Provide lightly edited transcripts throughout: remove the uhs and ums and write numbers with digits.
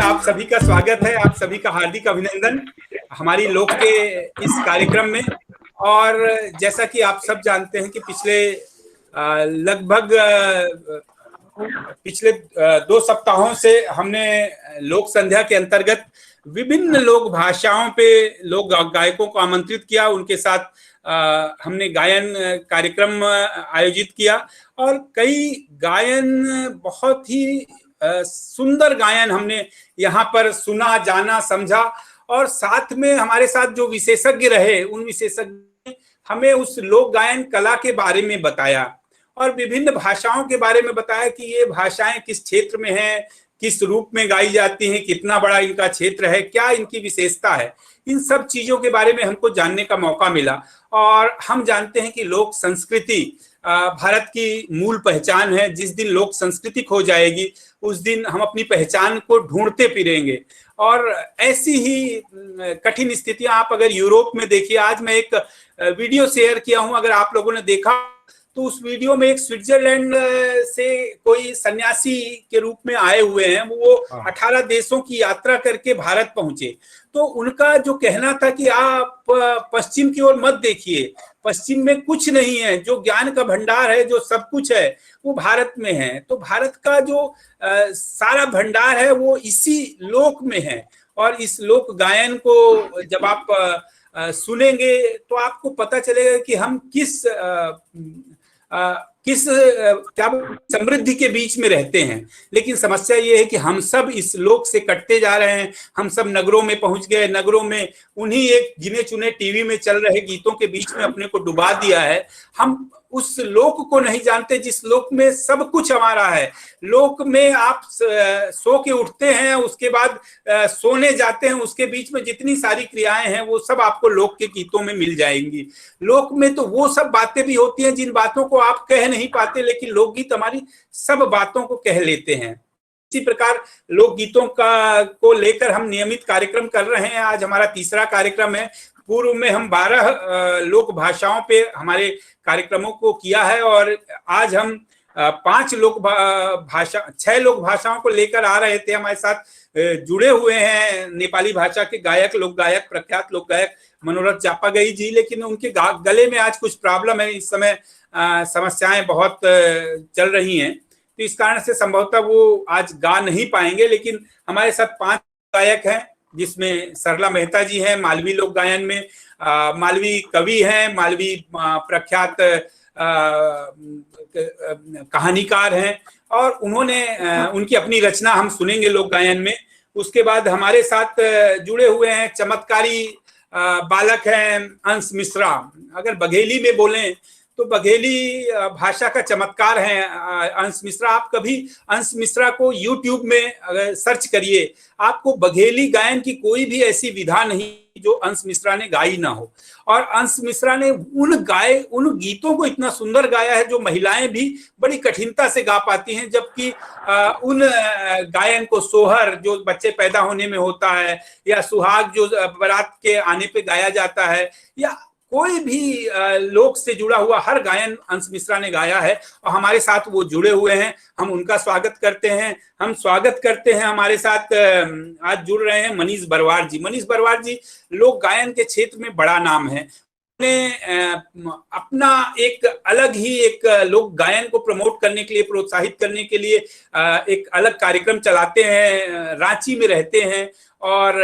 आप सभी का स्वागत है, आप सभी का हार्दिक अभिनंदन हमारी लोक के इस कार्यक्रम में। और जैसा कि आप सब जानते हैं कि लगभग पिछले 2 सप्ताहों से हमने लोक संध्या के अंतर्गत विभिन्न लोक भाषाओं पे लोक गायकों को आमंत्रित किया, उनके साथ हमने गायन कार्यक्रम आयोजित किया और कई गायन बहुत ही सुंदर गायन हमने यहाँ पर सुना, जाना, समझा। और साथ में हमारे साथ जो विशेषज्ञ रहे, उन विशेषज्ञ ने हमें उस लोक गायन कला के बारे में बताया और विभिन्न भाषाओं के बारे में बताया कि ये भाषाएं किस क्षेत्र में हैं, किस रूप में गाई जाती हैं, कितना बड़ा इनका क्षेत्र है, क्या इनकी विशेषता है। इन सब चीजों के बारे में हमको जानने का मौका मिला। और हम जानते हैं कि लोक संस्कृति भारत की मूल पहचान है। जिस दिन लोक संस्कृति खो जाएगी उस दिन हम अपनी पहचान को ढूंढते फिरेंगे। और ऐसी ही कठिन स्थितियां आप अगर यूरोप में देखिए, आज मैं एक वीडियो शेयर किया हूं, अगर आप लोगों ने देखा तो उस वीडियो में एक स्विट्जरलैंड से कोई सन्यासी के रूप में आए हुए हैं, वो 18 देशों की यात्रा करके भारत पहुंचे। तो उनका जो कहना था कि आप पश्चिम की ओर मत देखिए, पश्चिम में कुछ नहीं है, जो ज्ञान का भंडार है, जो सब कुछ है वो भारत में है। तो भारत का जो सारा भंडार है वो इसी लोक में है। और इस लोक गायन को जब आप सुनेंगे तो आपको पता चलेगा कि हम किस क्या समृद्धि के बीच में रहते हैं। लेकिन समस्या ये है कि हम सब इस लोक से कटते जा रहे हैं। हम सब नगरों में पहुंच गए, नगरों में उन्हीं एक गिने चुने टीवी में चल रहे गीतों के बीच में अपने को डुबा दिया है। हम उस लोक को नहीं जानते जिस लोक में सब कुछ हमारा है। लोक में आप सो के उठते हैं, उसके बाद सोने जाते हैं, उसके बीच में जितनी सारी क्रियाएं हैं वो सब आपको लोक के गीतों में मिल जाएंगी। लोक में तो वो सब बातें भी होती हैं जिन बातों को आप कह नहीं पाते, लेकिन लोकगीत हमारी सब बातों को कह लेते हैं। इसी प्रकार लोकगीतों को लेकर हम नियमित कार्यक्रम कर रहे हैं। आज हमारा तीसरा कार्यक्रम है। पूर्व में हम 12 लोक भाषाओं पे हमारे कार्यक्रमों को किया है और आज हम 6 लोक भाषाओं को लेकर आ रहे थे। हमारे साथ जुड़े हुए हैं नेपाली भाषा के गायक, लोक गायक, प्रख्यात लोक गायक मनोरथ जापागई जी, लेकिन उनके गले में आज कुछ प्रॉब्लम है। इस समय समस्याएं बहुत चल रही हैं, तो इस कारण से संभवतः वो आज गा नहीं पाएंगे। लेकिन हमारे साथ 5 गायक हैं, जिसमें सरला मेहता जी हैं मालवी लोक गायन में, मालवी कवि हैं, मालवी प्रख्यात कहानीकार हैं और उन्होंने उनकी अपनी रचना हम सुनेंगे लोक गायन में। उसके बाद हमारे साथ जुड़े हुए हैं चमत्कारी बालक हैं अंश मिश्रा। अगर बघेली में बोलें तो बघेली भाषा का चमत्कार है अंश मिश्रा। आप कभी अंश मिश्रा को YouTube में अगर सर्च करिए, आपको बघेली गायन की कोई भी ऐसी विधा नहीं जो अंश मिश्रा ने गाई ना हो। और अंश मिश्रा ने उन गीतों को इतना सुंदर गाया है जो महिलाएं भी बड़ी कठिनता से गा पाती हैं। जबकि उन गायन को सोहर जो बच्चे पैदा होने में होता है, या सुहाग जो बारात के आने पे गाया जाता है, या कोई भी लोक से जुड़ा हुआ हर गायन अंश मिश्रा ने गाया है और हमारे साथ वो जुड़े हुए हैं। हम उनका स्वागत करते हैं। हम स्वागत करते हैं, हमारे साथ आज जुड़ रहे हैं मनीष बरवार जी। मनीष बरवार जी लोक गायन के क्षेत्र में बड़ा नाम है। उन्होंने अपना एक अलग ही एक लोक गायन को प्रमोट करने के लिए, प्रोत्साहित करने के लिए एक अलग कार्यक्रम चलाते हैं। रांची में रहते हैं और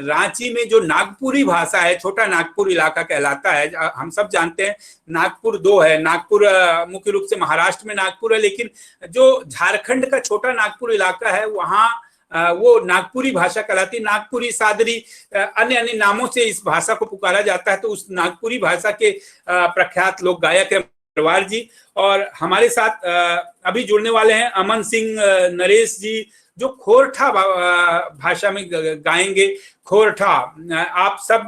रांची में जो नागपुरी भाषा है, छोटा नागपुर इलाका कहलाता है। हम सब जानते हैं नागपुर 2 है। नागपुर मुख्य रूप से महाराष्ट्र में नागपुर है, लेकिन जो झारखंड का छोटा नागपुर इलाका है वहाँ वो नागपुरी भाषा कहलाती है। नागपुरी, सादरी, अन्य अन्य नामों से इस भाषा को पुकारा जाता है। तो उस नागपुरी भाषा के प्रख्यात लोक गायक है बरवार जी। और हमारे साथ अभी जुड़ने वाले हैं अमन सिंह नरेश जी, जो खोरठा भाषा में गाएंगे। खोरठा, आप सब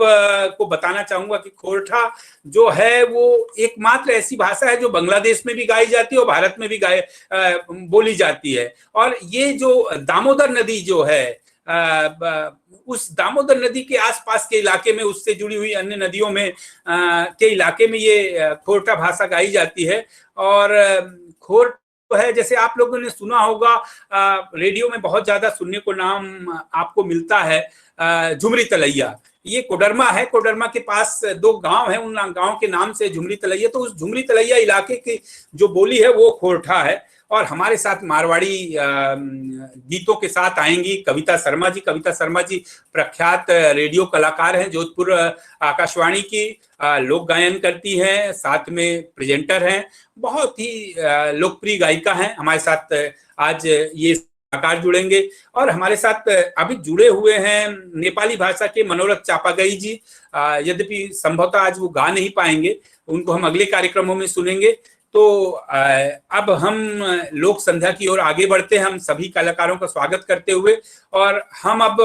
को बताना चाहूंगा कि खोरठा जो है वो एकमात्र ऐसी भाषा है जो बांग्लादेश में भी गाई जाती है और भारत में भी बोली जाती है। और ये जो दामोदर नदी जो है, उस दामोदर नदी के आसपास के इलाके में, उससे जुड़ी हुई अन्य नदियों में के इलाके में ये खोरठा भाषा गाई जाती है। और खोरठा तो है। जैसे आप लोगों ने सुना होगा, रेडियो में बहुत ज्यादा सुनने को नाम आपको मिलता है झुमरी तलैया। ये कोडरमा है, कोडरमा के पास 2 गांव है, उन गांव के नाम से झुमरी तलैया। तो उस झुमरी तलैया इलाके की जो बोली है वो खोरठा है। और हमारे साथ मारवाड़ी गीतों के साथ आएंगी कविता शर्मा जी। कविता शर्मा जी प्रख्यात रेडियो कलाकार हैं, जोधपुर आकाशवाणी की लोक गायन करती हैं, साथ में प्रेजेंटर हैं, बहुत ही लोकप्रिय गायिका हैं। हमारे साथ आज ये कलाकार जुड़ेंगे। और हमारे साथ अभी जुड़े हुए हैं नेपाली भाषा के मनोरथ चापागाई जी। यद्यपि संभवतः आज वो गा नहीं पाएंगे, उनको हम अगले कार्यक्रमों में सुनेंगे। तो अब हम लोक संध्या की ओर आगे बढ़ते हैं, हम सभी कलाकारों का स्वागत करते हुए। और हम अब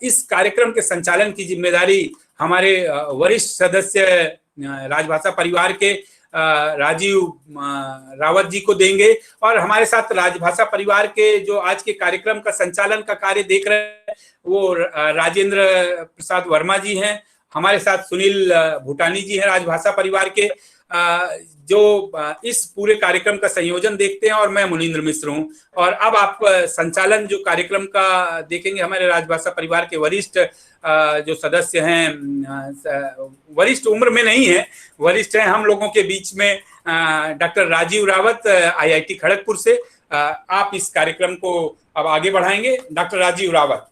इस कार्यक्रम के संचालन की जिम्मेदारी हमारे वरिष्ठ सदस्य राजभाषा परिवार के राजीव रावत जी को देंगे। और हमारे साथ राजभाषा परिवार के जो आज के कार्यक्रम का संचालन का कार्य देख रहे हैं वो राजेंद्र प्रसाद वर्मा जी हैं। हमारे साथ सुनील भूटानी जी हैं राजभाषा परिवार के, जो इस पूरे कार्यक्रम का संयोजन देखते हैं। और मैं मुनींद्र मिश्र हूं। और अब आप संचालन जो कार्यक्रम का देखेंगे, हमारे राजभाषा परिवार के वरिष्ठ जो सदस्य हैं, वरिष्ठ उम्र में नहीं है, वरिष्ठ हैं हम लोगों के बीच में, डॉक्टर राजीव रावत आईआईटी खड़गपुर से। आप इस कार्यक्रम को अब आगे बढ़ाएंगे। डॉक्टर राजीव रावत।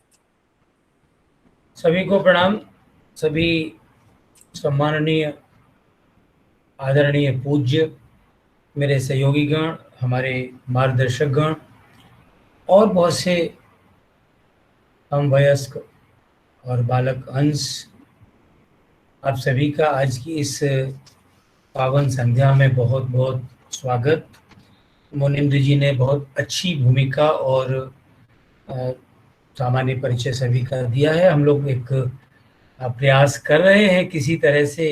सभी को प्रणाम। सभी सम्माननीय आदरणीय पूज्य मेरे सहयोगी गण, हमारे मार्गदर्शक गण और बहुत से हम वयस्क और बालक अंश, आप सभी का आज की इस पावन संध्या में बहुत बहुत स्वागत। मुनींद्र जी ने बहुत अच्छी भूमिका और सामान्य परिचय सभी का दिया है। हम लोग एक प्रयास कर रहे हैं किसी तरह से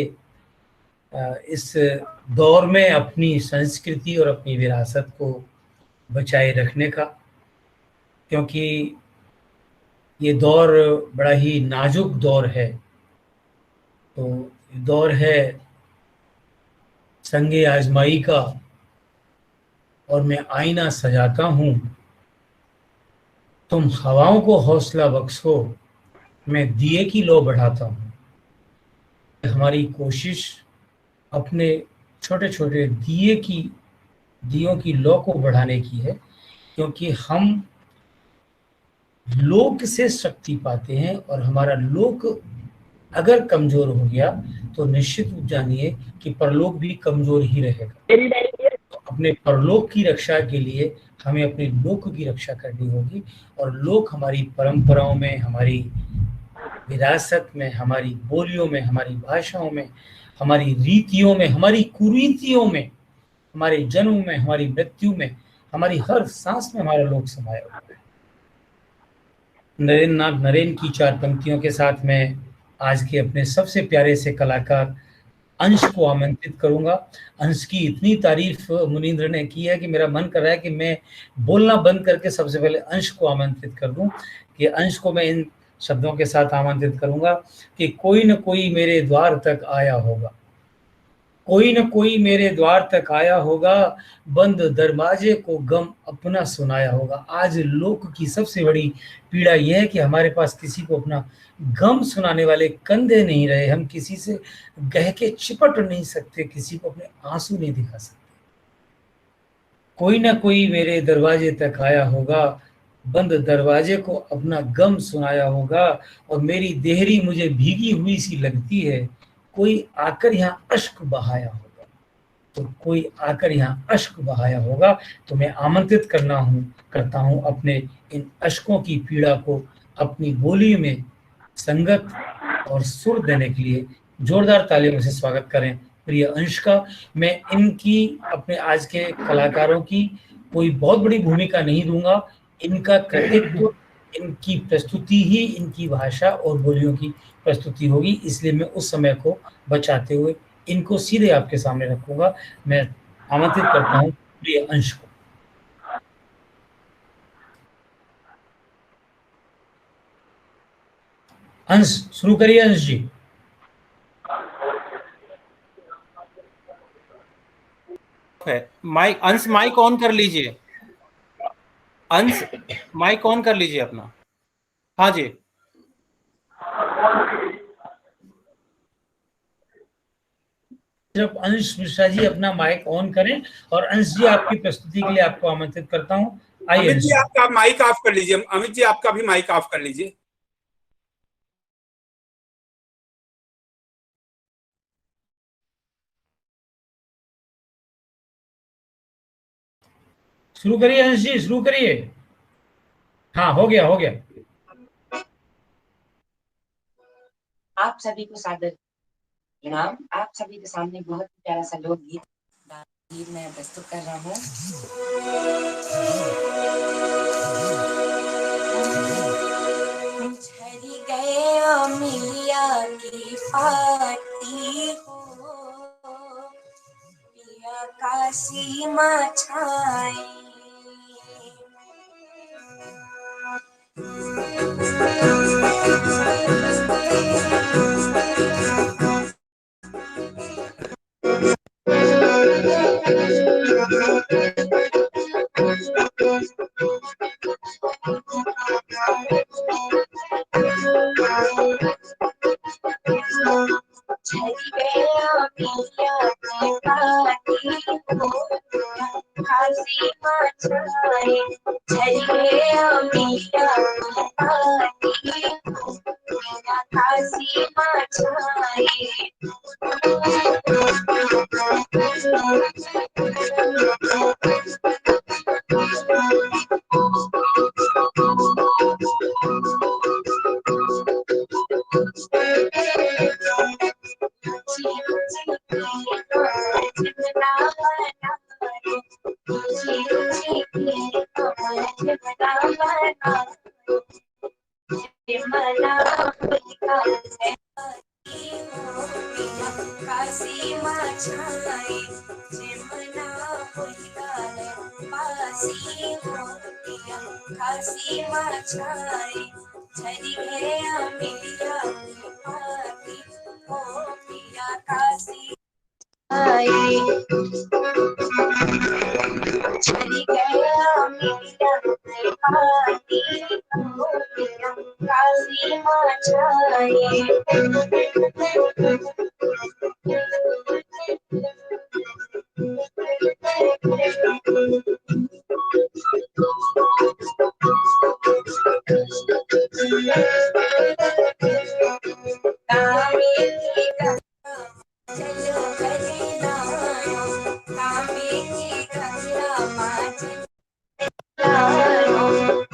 इस दौर में अपनी संस्कृति और अपनी विरासत को बचाए रखने का, क्योंकि ये दौर बड़ा ही नाजुक दौर है। तो दौर है संगे आजमाई का, और मैं आईना सजाता हूँ, तुम हवाओं को हौसला बख्शो, मैं दिए की लौ बढ़ाता हूँ। हमारी कोशिश अपने छोटे छोटे दियों की लौ को बढ़ाने की है, क्योंकि हम लोक से शक्ति पाते हैं। और हमारा लोक अगर कमजोर हो गया तो निश्चित जानिए कि परलोक भी कमजोर ही रहेगा। तो अपने परलोक की रक्षा के लिए हमें अपने लोक की रक्षा करनी होगी। और लोक हमारी परंपराओं में, हमारी विरासत में, हमारी बोलियों में, हमारी भाषाओं में, हमारी रीतियों में, हमारी कुरीतियों में, हमारे जन्म में, हमारी मृत्यु में, हमारी हर सांस में हमारा लोक समाया हुआ है। नरेंद्र नाथ नरेन की 4 पंक्तियों के साथ मैं आज के अपने सबसे प्यारे से कलाकार अंश को आमंत्रित करूंगा। अंश की इतनी तारीफ मुनींद्र ने की है कि मेरा मन कर रहा है कि मैं बोलना बंद करके सबसे पहले अंश को आमंत्रित कर दूं। कि अंश को मैं इन शब्दों के साथ आमंत्रित करूंगा कि कोई न कोई मेरे द्वार तक आया होगा, कोई न कोई मेरे द्वार तक आया होगा, बंद दरवाजे को गम अपना सुनाया होगा। आज लोक की सबसे बड़ी पीड़ा यह है कि हमारे पास किसी को अपना गम सुनाने वाले कंधे नहीं रहे। हम किसी से कह के चिपट नहीं सकते, किसी को अपने आंसू नहीं दिखा सकते। कोई ना कोई मेरे दरवाजे तक आया होगा, बंद दरवाजे को अपना गम सुनाया होगा, और मेरी देहरी मुझे भीगी हुई सी लगती है, कोई आकर यहाँ अश्क बहाया होगा। तो कोई आकर यहाँ अश्क बहाया होगा। तो मैं आमंत्रित करता हूँ अपने इन अश्कों की पीड़ा को अपनी बोली में संगत और सुर देने के लिए जोरदार तालियों से स्वागत करें प्रिय अंश का। मैं इनकी, अपने आज के कलाकारों की कोई बहुत बड़ी भूमिका नहीं दूंगा। इनका कृतित्व, इनकी प्रस्तुति ही इनकी भाषा और बोलियों की प्रस्तुति होगी, इसलिए मैं उस समय को बचाते हुए इनको सीधे आपके सामने रखूंगा। मैं आमंत्रित करता हूँ प्रिय अंश को। अंश शुरू करिए। अंश जी। है माइक अंश माइक ऑन कर लीजिए, अंश माइक ऑन कर लीजिए अपना। हाँ जी, जब अंश मिश्रा जी अपना माइक ऑन करें, और अंश जी आपकी प्रस्तुति के लिए आपको आमंत्रित करता हूं। आइए अमित अंश जी, जी। आपका माइक ऑफ कर लीजिए। अमित जी, आपका भी माइक ऑफ कर लीजिए। शुरू करिए अंश जी, शुरू करिए। हाँ, हो गया, हो गया। आप सभी को सादर प्रणाम। आप सभी के सामने बहुत प्यारा सा लोकगीत मैं प्रस्तुत कर रहा हूँ। झरी गए मिलिया की पाती हो, पिया का सीमा छाई। झरी गया मिलिया की पाती हो, खासी मचाए। झरी गया मिलिया की पाती हो, खासी मचाए। झरी गया मिलिया की पाती हो, पिया काशी झरी गया मिलिया की पाती हो, पिया काशी मचाए।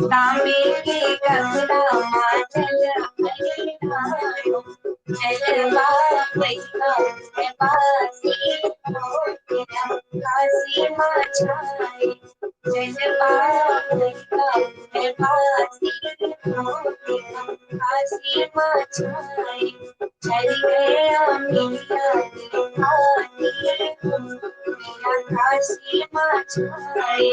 तांबे के गंगा माचल भरिनायो, जलवा वैसा है बासी हो, तेरा काशी मचाए। जलवा वैसा है बासी हो, तेरा काशी मचाए। झरी गया मिलिया की पाती हो, तेरा काशी मचाए।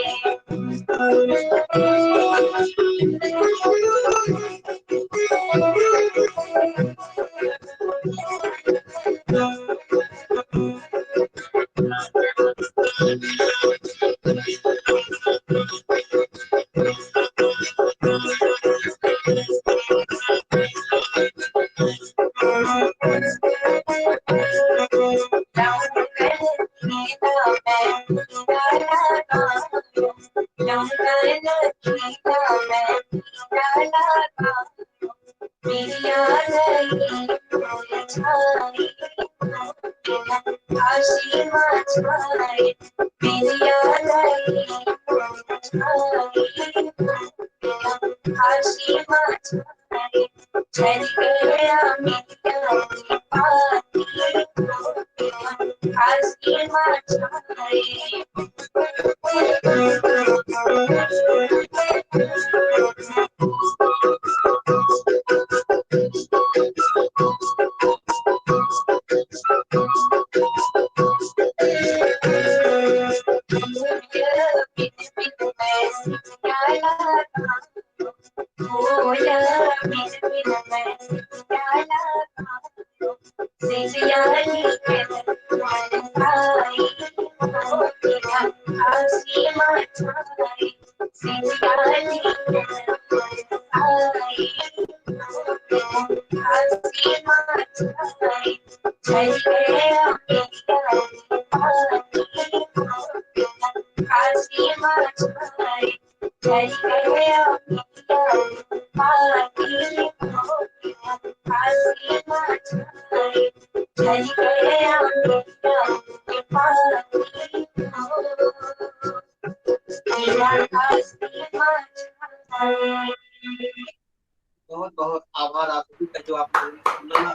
बहुत बहुत आभार आप सभी का जो आपने सुना ना।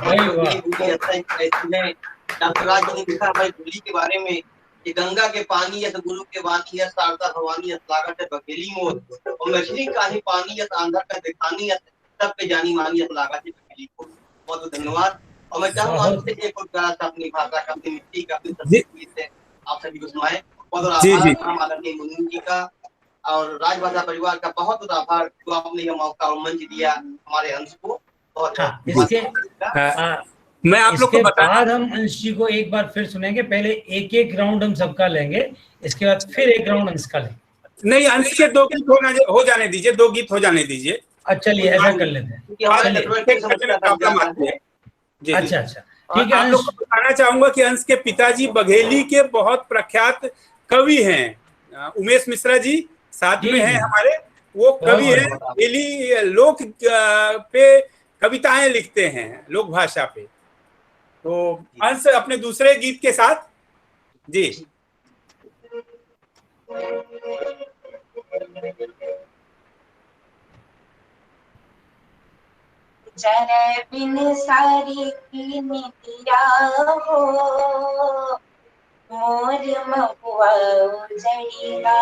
अरे वाह। डॉक्टर राज ने लिखा भाई होली के बारे में कि गंगा के पानी या तो गुरु के वाणी या शारदा भवानी या लागत है बकेली मोर और मछली का ही पानी या आंधा का दिखानी या सब पे जानी मानी या लागत है बकेली मोर। बहुत बहुत धन्यवाद। और मैं चाहूँगा आपसे एक और प्यारा सा अपनी भाषा का अपनी मिट्टी का अपनी संस्कृति से आप सभी को सुनाए। बहुत बहुत आभार आदरणीय मुनीम जी का और राजभाषा परिवार का बहुत बहुत आभार जो आपने यह मौका और मंच दिया हमारे अंश को। बहुत मैं आप लोग को बता बाद हम अंश जी को एक बार फिर सुनेंगे। पहले एक एक राउंड हम सबका लेंगे, इसके बाद फिर एक राउंड अंश का लेंगे। नहीं, अंश के 2 गीत हो जाने दीजिए, 2 गीत हो जाने दीजिए। अच्छा, चलिए ऐसा कर लेते हैं। अच्छा अच्छा, ठीक है। आप लोग को बताना चाहूंगा कि अंश के पिताजी बघेली के बहुत प्रख्यात कवि हैं, उमेश मिश्रा जी साथ में हैं हमारे। वो कवि हैं, बघेली लोक पे कविताएं लिखते हैं, लोक भाषा पे। तो अंश अपने दूसरे गीत के साथ जी। जरे बिन सारी की नितिया हो मोर महुआ उजड़िया।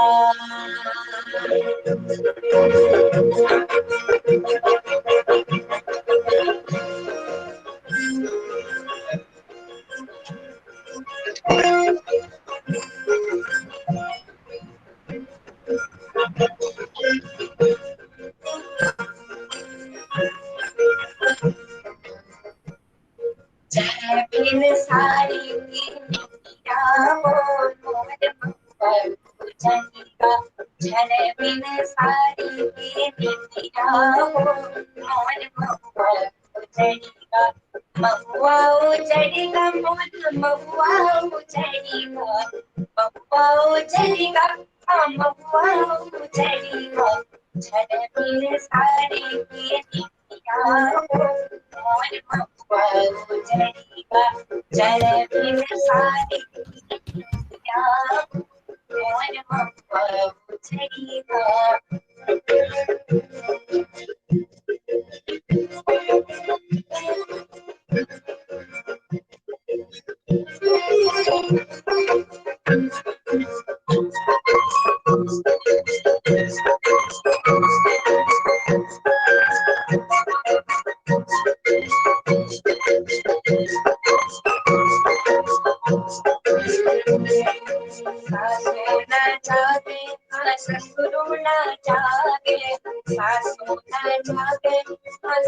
बिन सारी की नितिया हो मोर महुआ उजड़िया। जरे बिन सारी की नितिया हो मोर महुआ उजड़िया। महुआ उजड़िया मोर महुआ उजड़िया। महुआ उजड़िया महुआ उजड़िया। जरे बिन सारी की नितिया हो मोर महुआ उजड़िया। जरे बिन सारी की नितिया हो मोर महुआ उजड़िया। ससुर न जागे सासु न जागे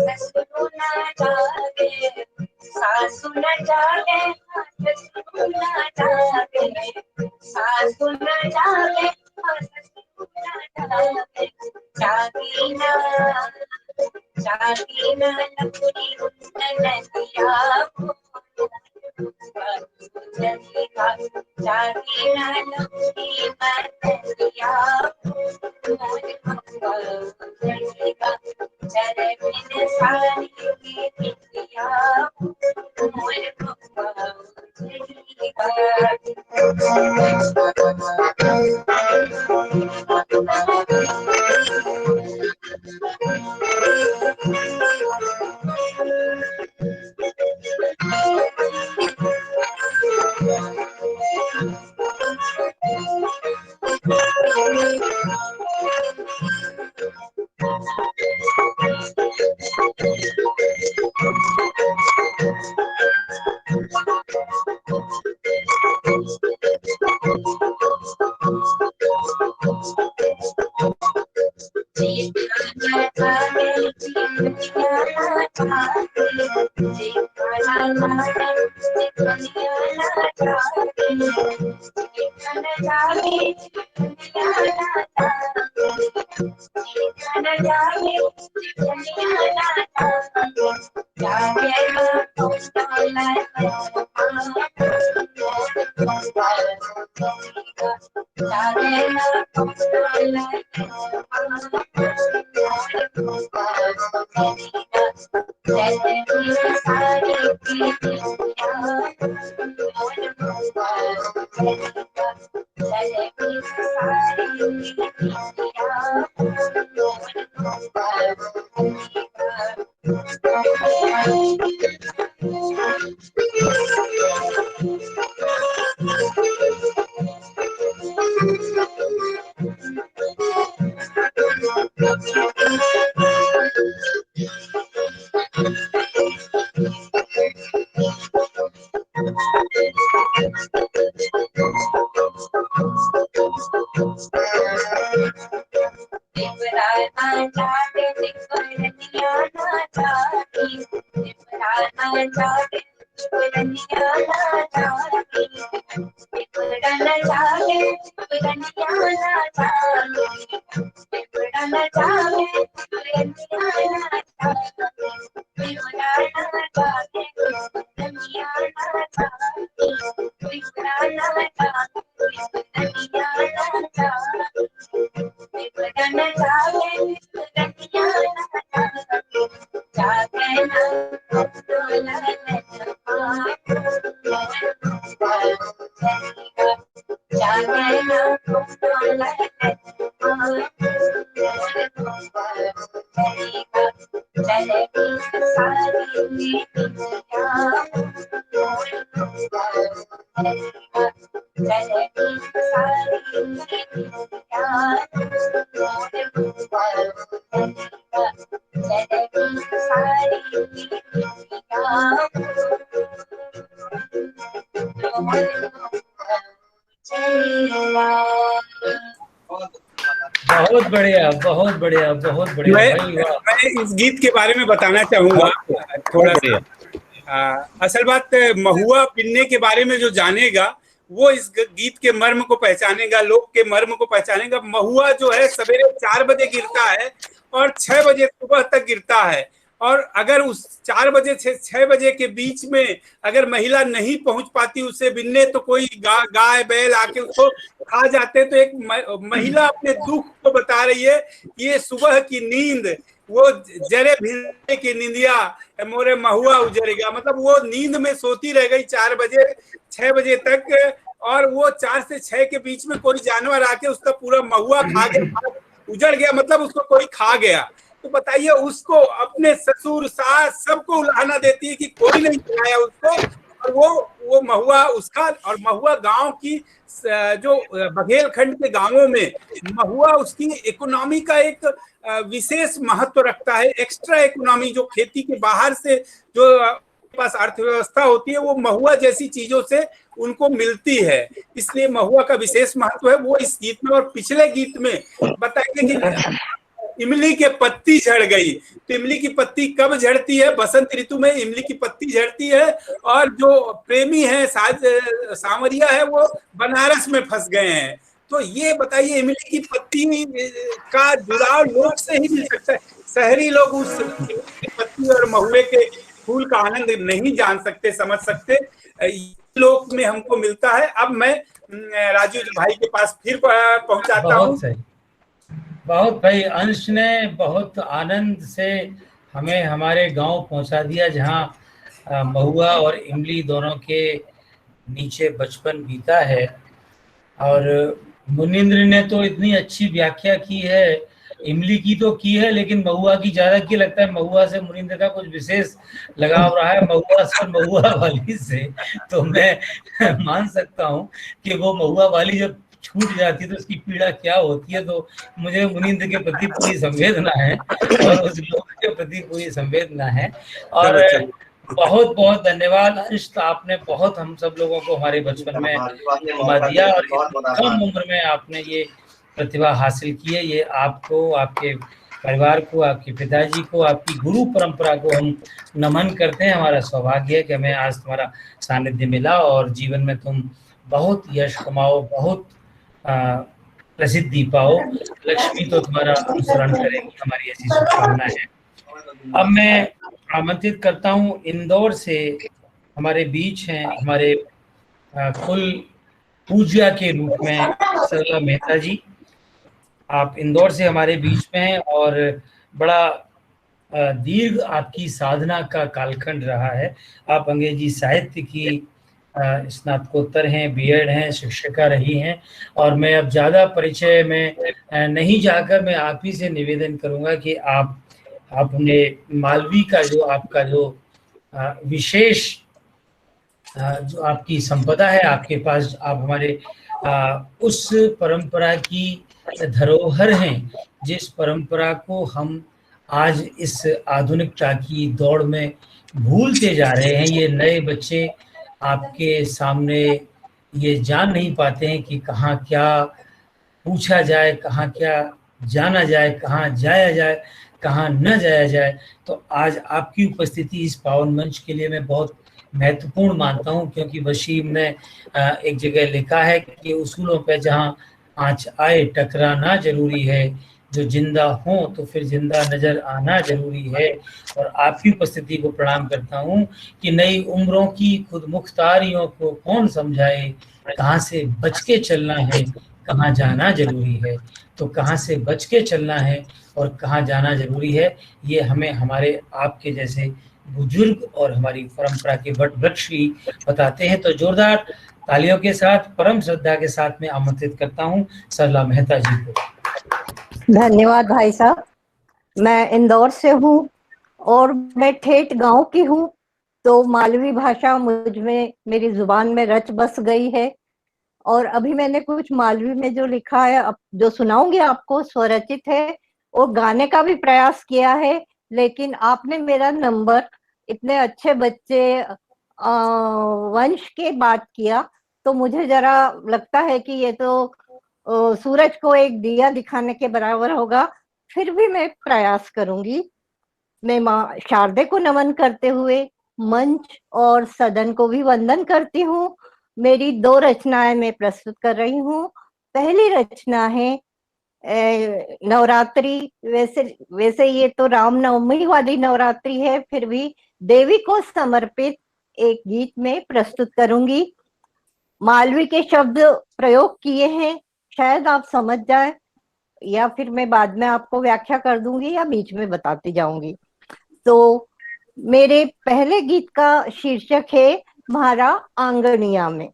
ससुर न जागे सासु न जागे ससुर न जागे सासु न जागे ससुर न जागे जागी न लपुरी नदिया जागी न लपुरी नदिया मोर महुआ उजड़िया। जरे बिन सारी की नितिया मोर महुआ बहुत बढ़िया, बहुत बढ़िया, बहुत बढ़िया भाई, वाह। मैं इस गीत के बारे में बताना चाहूंगा थोड़ा सा। असल बात, महुआ पिन्ने के बारे में जो जानेगा वो इस गीत के मर्म को पहचानेगा, लोक के मर्म को पहचानेगा। महुआ जो है सवेरे 4 बजे गिरता है और 6 बजे सुबह तक गिरता है, और अगर उस 4 बजे से 6 बजे के बीच में अगर महिला नहीं पहुंच पाती उसे बिनने, तो कोई गाय बैल आके उसको खा जाते। तो एक महिला अपने दुख को बता रही है, ये सुबह की नींद, वो जरे भिड़ने की नींदिया मोरे महुआ उजरेगा, मतलब वो नींद में सोती रह गई 4 बजे 6 बजे तक, और वो 4 से 6 के बीच में कोई जानवर आके उसका पूरा महुआ खा गया, उजड़ गया, मतलब उसको कोई खा गया। तो बताइए, उसको अपने ससुर सास सबको उलाहना देती है कि कोई नहीं खिलाया उसको, और वो महुआ उसका। और महुआ गांव की जो बघेलखंड के गांवों में महुआ उसकी इकोनॉमी का एक विशेष महत्व रखता है। एक्स्ट्रा इकोनॉमी जो खेती के बाहर से जो पास अर्थव्यवस्था होती है, वो महुआ जैसी चीजों से उनको मिलती है, इसलिए महुआ का विशेष महत्व है। वो इस गीत में और पिछले गीत में बताएंगे कि इमली के पत्ती झड़ गई। तो इमली की पत्ती कब झड़ती है? बसंत ऋतु में इमली की पत्ती झड़ती है, और जो प्रेमी है सांवरिया है वो बनारस में फंस गए हैं। तो ये बताइए, इमली की पत्ती का जुड़ाव लोग से ही मिल सकता है। शहरी लोग उस पत्ती और महुए के फूल का आनंद नहीं जान सकते, समझ सकते, लोक में हमको मिलता है। अब मैं राजू भाई के पास फिर पहुंचाता हूँ। बहुत भाई, अंश ने बहुत आनंद से हमें हमारे गांव पहुंचा दिया, जहां महुआ और इमली दोनों के नीचे बचपन बीता है। और मुनींद्र ने तो इतनी अच्छी व्याख्या की है, इमली की तो की है, लेकिन महुआ की ज्यादा की। लगता है महुआ से मुनींद्र का कुछ विशेष लगाव रहा है, महुआ से, महुआ वाली से। तो मैं मान सकता हूँ कि वो महुआ वाली जब छूट जाती है तो उसकी पीड़ा क्या होती है। तो मुझे मुनींद्र के प्रति पूरी संवेदना है और उस लोग के प्रति पूरी संवेदना है। और बहुत बहुत धन्यवाद अंश, आपने बहुत हम सब लोगों को हमारे बचपन में घुमा दिया, और कम उम्र में आपने ये प्रतिभा हासिल की है। ये आपको, आपके परिवार को, आपके पिताजी को, आपकी गुरु परंपरा को हम नमन करते हैं। हमारा सौभाग्य है कि हमें आज तुम्हारा सानिध्य मिला, और जीवन में तुम बहुत यश कमाओ, बहुत प्रसिद्धि पाओ, लक्ष्मी तो तुम्हारा अनुसरण करेगी, हमारी ऐसी शुभकामना है। अब मैं आमंत्रित करता हूँ इंदौर से हमारे बीच हैं हमारे कुल पूज्या के रूप में सरला मेहता जी। आप इंदौर से हमारे बीच में हैं और बड़ा दीर्घ आपकी साधना का कालखंड रहा है। आप अंग्रेजी साहित्य की स्नातकोत्तर हैं, बीएड हैं, शिक्षिका रही हैं। और मैं अब ज़्यादा परिचय में नहीं जाकर मैं आप ही से निवेदन करूंगा कि आप अपने मालवी का जो आपका जो विशेष जो आपकी संपदा है आपके पास, आप हमारे उस परंपरा की धरोहर हैं जिस परंपरा को हम आज इस आधुनिकता की दौड़ में भूलते जा रहे हैं। ये नए बच्चे आपके सामने ये जान नहीं पाते हैं कि कहाँ क्या पूछा जाए, कहाँ क्या जाना जाए, कहाँ जाया जाए, कहाँ न जाया जाए। तो आज आपकी उपस्थिति इस पावन मंच के लिए मैं बहुत महत्वपूर्ण मानता हूँ, क्योंकि वसीम ने एक जगह लिखा है कि उसूलों पे जहाँ आँच आए टकराना जरूरी है, जो जिंदा हो तो फिर जिंदा नजर आना जरूरी है। और आपकी उपस्थिति को प्रणाम करता हूँ कि नई उम्रों की खुद मुख्तारियों को कौन समझाए, कहाँ से बच के चलना है, कहाँ जाना जरूरी है। तो कहाँ से बच के चलना है और कहाँ जाना जरूरी है, ये हमें हमारे आपके जैसे बुजुर्ग और हमारी परंपरा के वट वृक्ष ही बताते हैं। तो जोरदार तालियों के साथ, परम श्रद्धा के साथ मैं आमंत्रित करता हूँ सरला मेहता जी को। धन्यवाद भाई साहब। मैं इंदौर से हूँ और मैं ठेठ गांव की हूँ, तो मालवी भाषा मुझ में, मेरी जुबान में रच बस गई है। और अभी मैंने कुछ मालवी में जो लिखा है, अब जो सुनाऊंगी आपको, स्वरचित है और गाने का भी प्रयास किया है। लेकिन आपने मेरा नंबर, इतने अच्छे बच्चे वंश के बात किया, तो मुझे जरा लगता है कि ये तो सूरज को एक दिया दिखाने के बराबर होगा। फिर भी मैं प्रयास करूंगी। मैं माँ शारदे को नमन करते हुए मंच और सदन को भी वंदन करती हूँ। मेरी 2 रचनाएं मैं प्रस्तुत कर रही हूँ। पहली रचना है नवरात्रि। वैसे ये तो रामनवमी वाली नवरात्रि है, फिर भी देवी को समर्पित एक गीत में प्रस्तुत करूंगी। मालवी के शब्द प्रयोग किए हैं, शायद आप समझ जाए, या फिर मैं बाद में आपको व्याख्या कर दूंगी या बीच में बताती जाऊंगी। तो मेरे पहले गीत का शीर्षक है म्हारा आंगनिया में।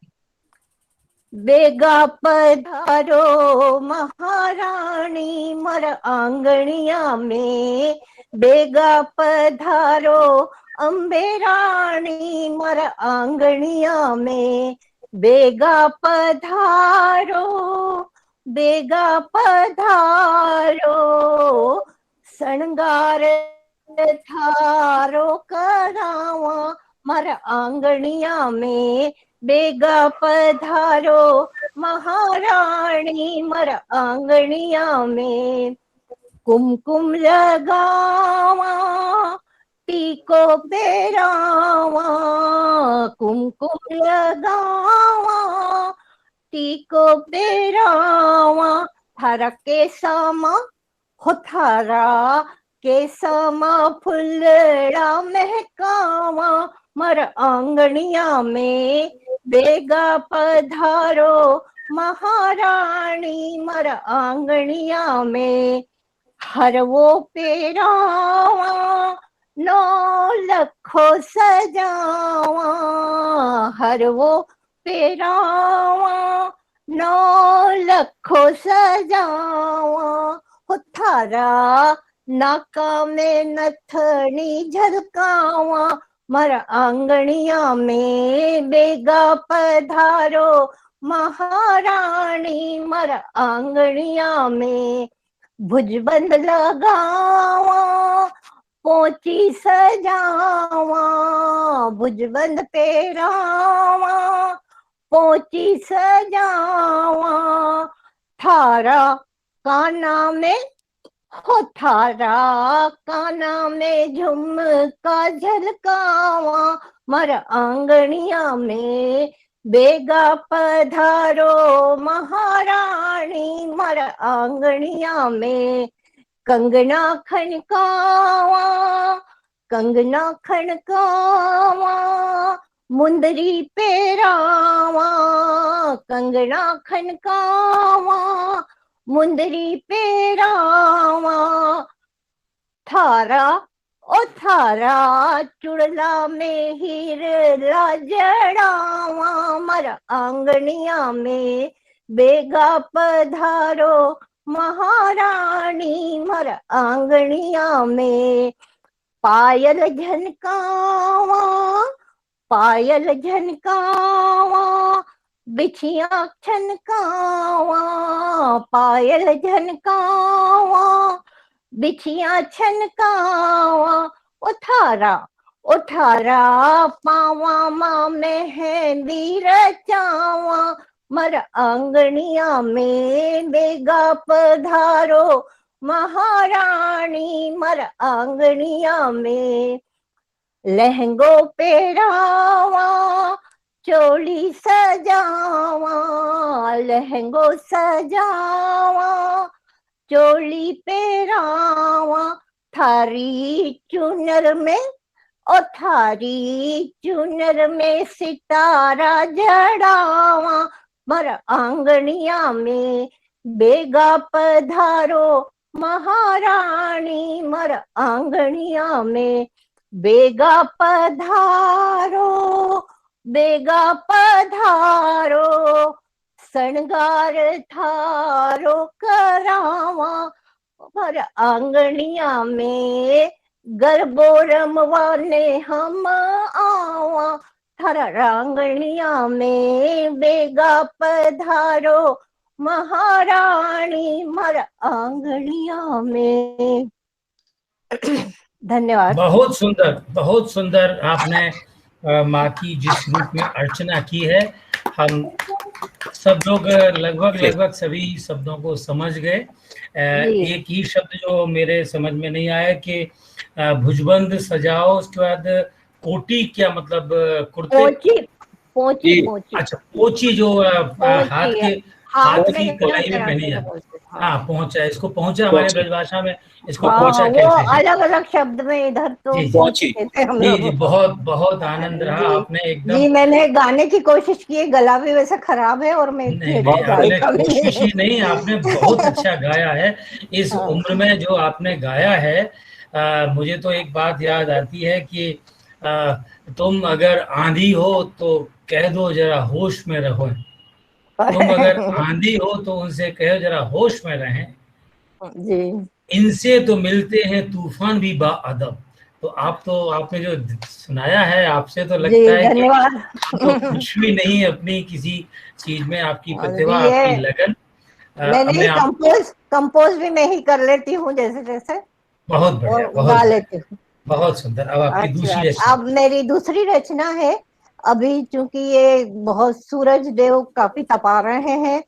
बेगा पधारो महारानी मर आंगनिया में, बेगा पधारो अम्बे रानी मर आंगनिया में, बेगा पधारो, बेगा पधारो, शृंगार थारो करावा मर आंगनिया में, बेगा पधारो महारानी मर आंगनिया में। कुमकुम लगावा टीको बेरावा, कुमकुम लगावा टीको बेरावा, थारा के सामा हो, थारा के समा फुलड़ा महकावा मर आंगनिया में, बेगा पधारो महारानी मर आंगनिया में। हर वो पेरावा नौ लखो सजावा, हर वो पेरावा नौ लखो सजावा, हो थारा नाका में नथनी झलकावा मर आंगनिया में, बेगा पधारो महारानी मर आंगनिया में। भुजबंद लगावा पोची सजावा, भुजबंद पेरावा पोची सजावा, थारा काना में हो, थारा काना में झुमका झलकावा मर आंगनिया में, बेगा पधारो महारानी मारा आंगणिया में, कंगना खनकावा, कंगना खनकावा, मुंदरी पेरावा, कंगना खनकावा, मुंदरी पेरावा, थारा ओ थारा चुड़ला में हीर लाजड़ावा, मर आंगनिया में बेगा पधारो महारानी मर आंगनिया में। पायल झनकावा, पायल झनकावा, बिछिया छनकावा, पायल झनकावा, बिछिया छनकावा, उठारा उठारा पावा माँ मेहंदी रचावा, मर आंगनिया में बेगा पधारो महारानी मर आंगनिया में। लहंगो पेरावा, चोली सजावा, लहंगो सजावा, चोली पेरावा, थारी चुनर में और थारी चुनर में सितारा जड़ावा, मर आंगनिया में बेगा पधारो महारानी मर आंगनिया में। बेगा पधारो, बेगा पधारो, शृंगार थारो करावा, मर आंगनिया में गरबो रमवाने हम आवा, थारा आंगनिया में बेगा पधारो महारानी मर आंगनिया में। धन्यवाद। बहुत सुंदर आपने माँ की जिस रूप में अर्चना की है, हम सब लोग लगभग सभी शब्दों को समझ गए। एक ही शब्द जो मेरे समझ में नहीं आया कि भुजबंद सजाओ, उसके बाद कोटी क्या मतलब कुर्ते, पोची, अच्छा पोची जो हाथ की कलाई में पहनी जाती, हाँ पहुंचा, इसको पहुंचा हमारे ब्रजभाषा में इसको पहुंचा कहते हैं। अलग अलग शब्द में इधर तो जी बहुत आनंद रहा। आपने एकदम जी, मैंने गाने की कोशिश की, गला भी वैसे खराब है और मैं आपने कोशिश ही नहीं, आपने बहुत अच्छा गाया है। इस उम्र में जो आपने गाया है, मुझे तो एक बात याद आती है कि तुम अगर आंधी हो तो कह दो जरा होश में रहो, तुम अगर आंधी हो तो उनसे कहो जरा होश में रहें जी। इनसे तो मिलते हैं तूफान भी बाअदब। तो आपने जो सुनाया है, आपसे तो लगता है कि तो कुछ भी नहीं है अपनी किसी चीज में, आपकी प्रतिभा, आपकी लगन। मैं कंपोज भी मैं ही कर लेती हूँ जैसे जैसे। बहुत बढ़िया, गा लेती हूँ। बहुत सुंदर। अब आपकी दूसरी रचना। अब मेरी दूसरी रचना है। अभी चूंकि ये बहुत सूरज देव काफी तपा रहे हैं,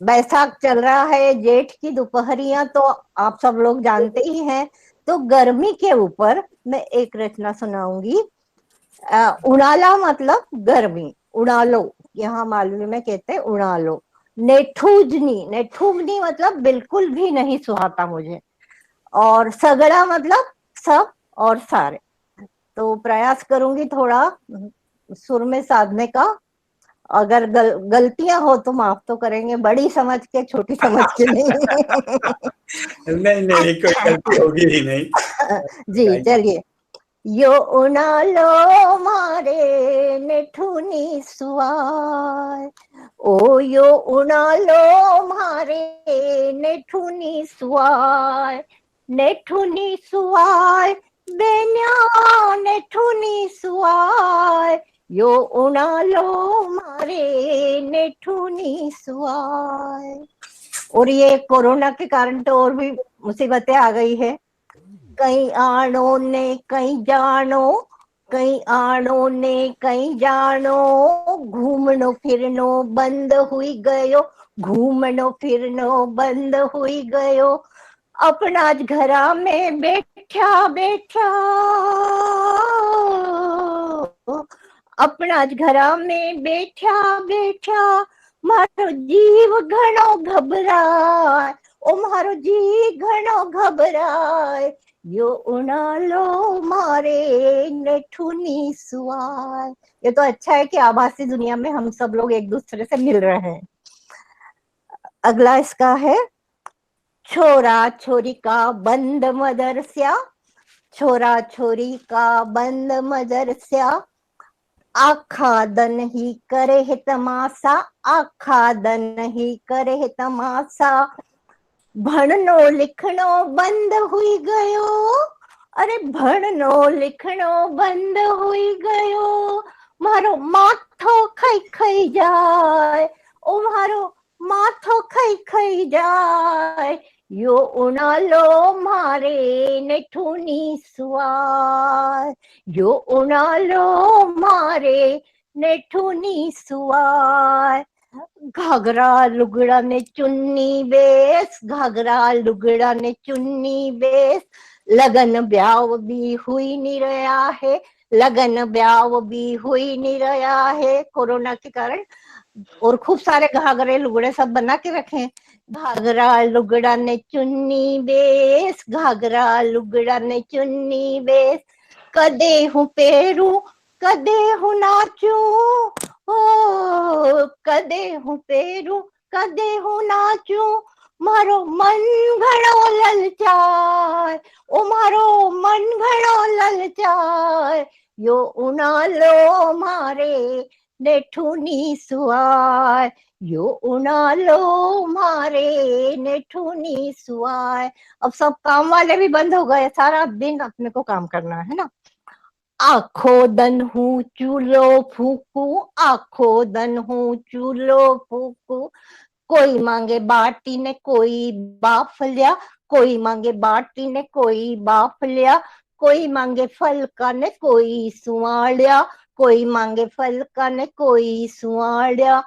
बैसाख चल रहा है, जेठ की दोपहरियां तो आप सब लोग जानते ही हैं, तो गर्मी के ऊपर मैं एक रचना सुनाऊंगी। उड़ाला मतलब गर्मी, उड़ालो यहाँ मालवी में कहते हैं उड़ालो। नेठूजनी, नेठूजनी मतलब बिल्कुल भी नहीं सुहाता मुझे, और सगड़ा मतलब सब और सारे। तो प्रयास करूंगी थोड़ा सुर में साधने का, अगर गलतियां हो तो माफ तो करेंगे, बड़ी समझ के छोटी समझ के नहीं। नहीं कोई गलती होगी ही नहीं। जी चलिए। यो उनालो मारे नेठुनी सुवाय, ओ यो उनालो मारे नेठुनी सुवाय, नेठुनी सुवाय बेन्या नेठुनी सुवाय, यो उनालो मारे नेठुनी सुवाय। और ये कोरोना के कारण तो और भी मुसीबतें आ गई है। कई आणो ने कई जानो, कई आणो ने कई जानो, घूमनो फिरनो बंद हुई गयो, घूमनो फिरनो बंद हुई गयो, अपना घरा में बैठा बैठा अपना घरा में बैठा बैठा मारो जीव घणो घबराए, ओ मारो जीव घणो घबराए, यो उनालो मारे नेठुनी सुआय। ये तो अच्छा है कि आभासी दुनिया में हम सब लोग एक दूसरे से मिल रहे हैं। अगला इसका है, छोरा छोरी का बंद मदरस्या, छोरा छोरी का बंद मदरस्या, आखा दन ही करे है तमाशा, आखा दन ही करे है तमाशा, भणनो लिखणो बंद हुई गयो, अरे भणनो लिखणो बंद हुई गयो, मारो माथो खाई खाई जाए, ओ मारो माथो खाई खाई जाए, यो उनालो मारे नेठुनी सुआय, यो उनालो मारे नेठुनी सुआय। घाघरा लुगड़ा ने चुन्नी बेस, घाघरा लुगड़ा ने चुन्नी बेस, लगन ब्याह भी हुई नहीं रहा है, लगन ब्याह भी हुई नहीं रहा है कोरोना के कारण, और खूब सारे घाघरे लुगड़े सब बना के रखे। घाघरा लुगड़ा ने चुन्नी बेस, घाघरा लुगड़ा ने चुन्नी बेस, कदे हूँ पेरू कदे हूँ नाचू, ओ कदे हूँ पेरू कदे हूँ नाचू, मारो मन घणो ललचाए, ओ मारो मन घणो ललचाए, यो उनालो मारे नेठुनी सुआय, यो उनालो मारे नेठुनी सुआय। अब सब काम वाले भी बंद हो गए, सारा दिन अपने को काम करना है ना। आखो दन हूँ चूल्हो फूकू, आखो दन हूँ चूल्हो फूकू, कोई मांगे बाटी ने कोई बाफलिया, कोई मांगे बाटी ने कोई बाफलिया, कोई मांगे फलका ने कोई सुआड़िया, कोई मांगे फलका ने कोई सुआड़िया,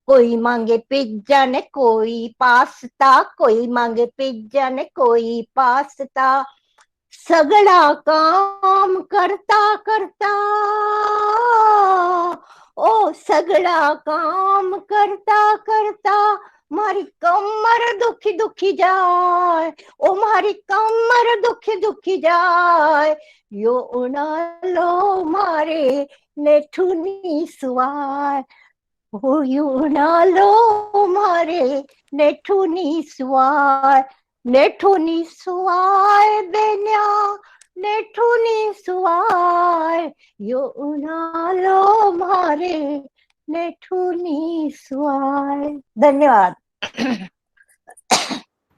कोई मांगे पिज्जा ने कोई पास्ता, कोई मांगे पिज्जा ने कोई पास्ता, सगड़ा काम करता करता, ओ सगड़ा काम करता करता, मारी कमर दुखी दुखी जाए, ओ मारी कमर दुखी दुखी जाए, यो उनालो मारे नेठुनी सुआय, ओ यो उनालो मारे नेठुनी सुआय, नेठुनी सुआय बेन्या नेठुनी सुआय, यो उनालो मारे नेठुनी सुआय। धन्यवाद।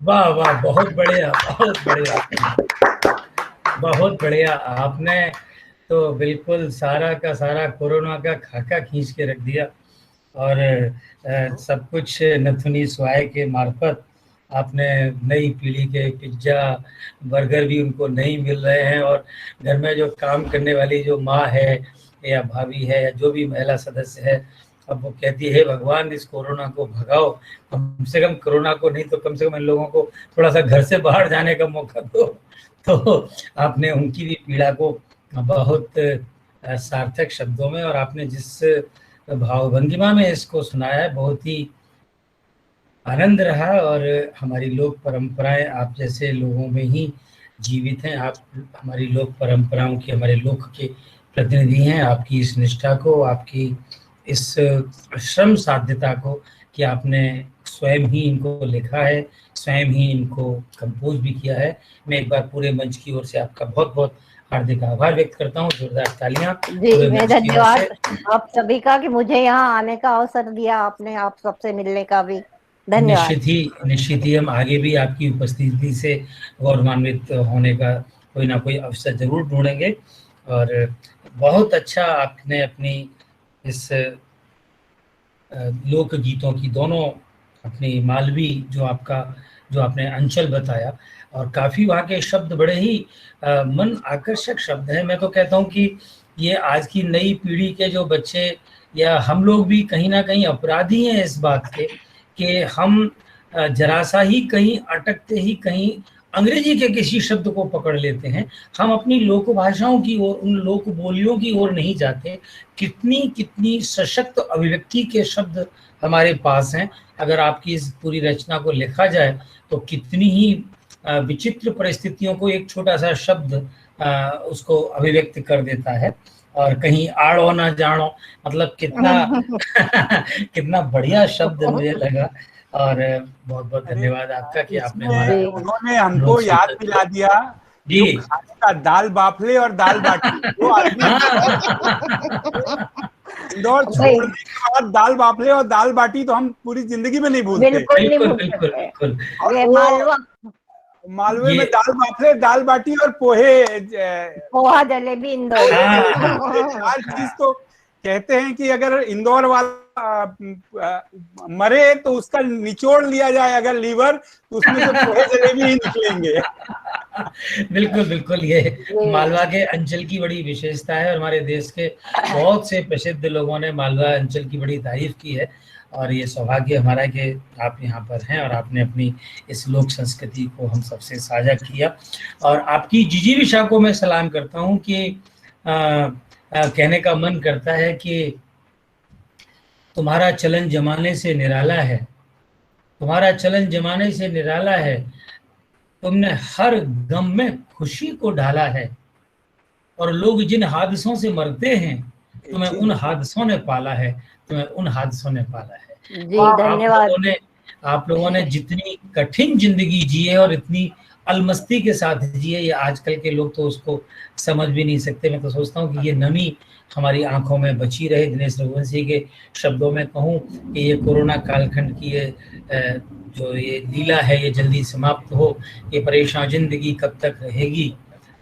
वाह वाह, बहुत बढ़िया, बहुत बढ़िया, बहुत बढ़िया। आपने तो बिल्कुल सारा का सारा कोरोना का खाका खींच के रख दिया, और सब कुछ नथुनी सुआय के मार्फत आपने नई पीढ़ी के पिज्जा बर्गर भी उनको नहीं मिल रहे हैं, और घर में जो काम करने वाली जो माँ है या भाभी है या जो भी महिला सदस्य है, अब वो कहती है भगवान इस कोरोना को भगाओ, कम से कम कोरोना को नहीं तो कम से कम इन लोगों को थोड़ा सा घर से बाहर जाने का मौका दो। तो आपने उनकी भी पीड़ा को बहुत सार्थक शब्दों में और आपने जिस भावभंगिमा में इसको सुनाया है, बहुत ही आनंद रहा। और हमारी लोक परंपराएं आप जैसे लोगों में ही जीवित हैं, आप हमारी लोक परंपराओं की, हमारे लोक के प्रतिनिधि हैं। आपकी इस निष्ठा को, आपकी इस श्रम साध्यता को कि आपने स्वयं ही इनको लिखा है, स्वयं ही इनको कंपोज भी किया है, मैं एक बार पूरे मंच की ओर से आपका बहुत बहुत हार्दिक आभार व्यक्त करता हूँ। जोरदार तालियां। जी, मैं धन्यवाद आप सभी का कि मुझे यहाँ आने का अवसर दिया आपने, आप सबसे मिलने का भी धन्यवाद। निश्चित ही हम आगे भी आपकी उपस्थिति से गौरवान्वित होने का कोई ना कोई अवसर जरूर ढूंढेंगे। और बहुत अच्छा आपने अपनी इस लोक गीतों की दोनों अपनी मालवी जो आपने अंचल बताया, और काफ़ी वहाँ के शब्द बड़े ही मन आकर्षक शब्द हैं। मैं तो कहता हूँ कि ये आज की नई पीढ़ी के जो बच्चे या हम लोग भी कहीं ना कहीं अपराधी हैं इस बात के कि हम जरा सा ही कहीं अटकते ही कहीं अंग्रेजी के किसी शब्द को पकड़ लेते हैं, हम अपनी लोक भाषाओं की ओर, उन लोक बोलियों की ओर नहीं जाते। कितनी कितनी सशक्त अभिव्यक्ति के शब्द हमारे पास हैं। अगर आपकी इस पूरी रचना को लिखा जाए तो कितनी ही विचित्र परिस्थितियों को एक छोटा सा शब्द उसको अभिव्यक्त कर देता है। और कहीं आड़ो ना जानो, मतलब कितना कितना बढ़िया शब्द मुझे लगा। और बहुत बहुत धन्यवाद आपका कि आपने हमारा उन्होंने हमको याद दिला दिया जी का दाल बाफले और दाल बाटी। वो आदमी इंदौर छोड़ने के बाद दाल बाफले और दाल बाटी तो हम पूरी जिंदगी में नहीं भूलते। बिल्कुल बिल्कुल बिल्कुल। मालवे में दाल बाफले, दाल बाटी और पोहे, पोहा जलेबी इंदौर। हर चीज तो कहते हैं कि अगर इंदौर वाला मरे तो उसका निचोड़ लिया जाए अगर लीवर, तो उसमें से पोहे जलेबी ही निकलेंगे। बिल्कुल बिल्कुल, ये मालवा के अंचल की बड़ी विशेषता है और हमारे देश के बहुत से प्रसिद्ध लोगों ने मालवा अंचल की बड़ी तारीफ की है। और ये सौभाग्य हमारा कि आप यहाँ पर हैं और आपने अपनी इस लोक संस्कृति को हम सबसे साझा किया। और आपकी जिजीविषा को मैं सलाम करता हूँ कि कहने का मन करता है कि तुम्हारा चलन जमाने से निराला है, तुम्हारा चलन जमाने से निराला है, तुमने हर गम में खुशी को ढाला है, और लोग जिन हादसों से मरते हैं तुम्हें उन हादसों ने पाला है, तुम्हें उन हादसों ने पाला है। जी धन्यवाद। आप लोगों ने जितनी कठिन जिंदगी जी है और इतनी अलमस्ती के साथ जिए, ये आजकल के लोग तो उसको समझ भी नहीं सकते। मैं तो सोचता हूँ कि ये नमी हमारी आंखों में बची रहे। दिनेश रघुवंशी के शब्दों में कहूँ कि ये कोरोना कालखंड की ये जो ये लीला है ये जल्दी समाप्त हो। ये परेशान जिंदगी कब तक रहेगी,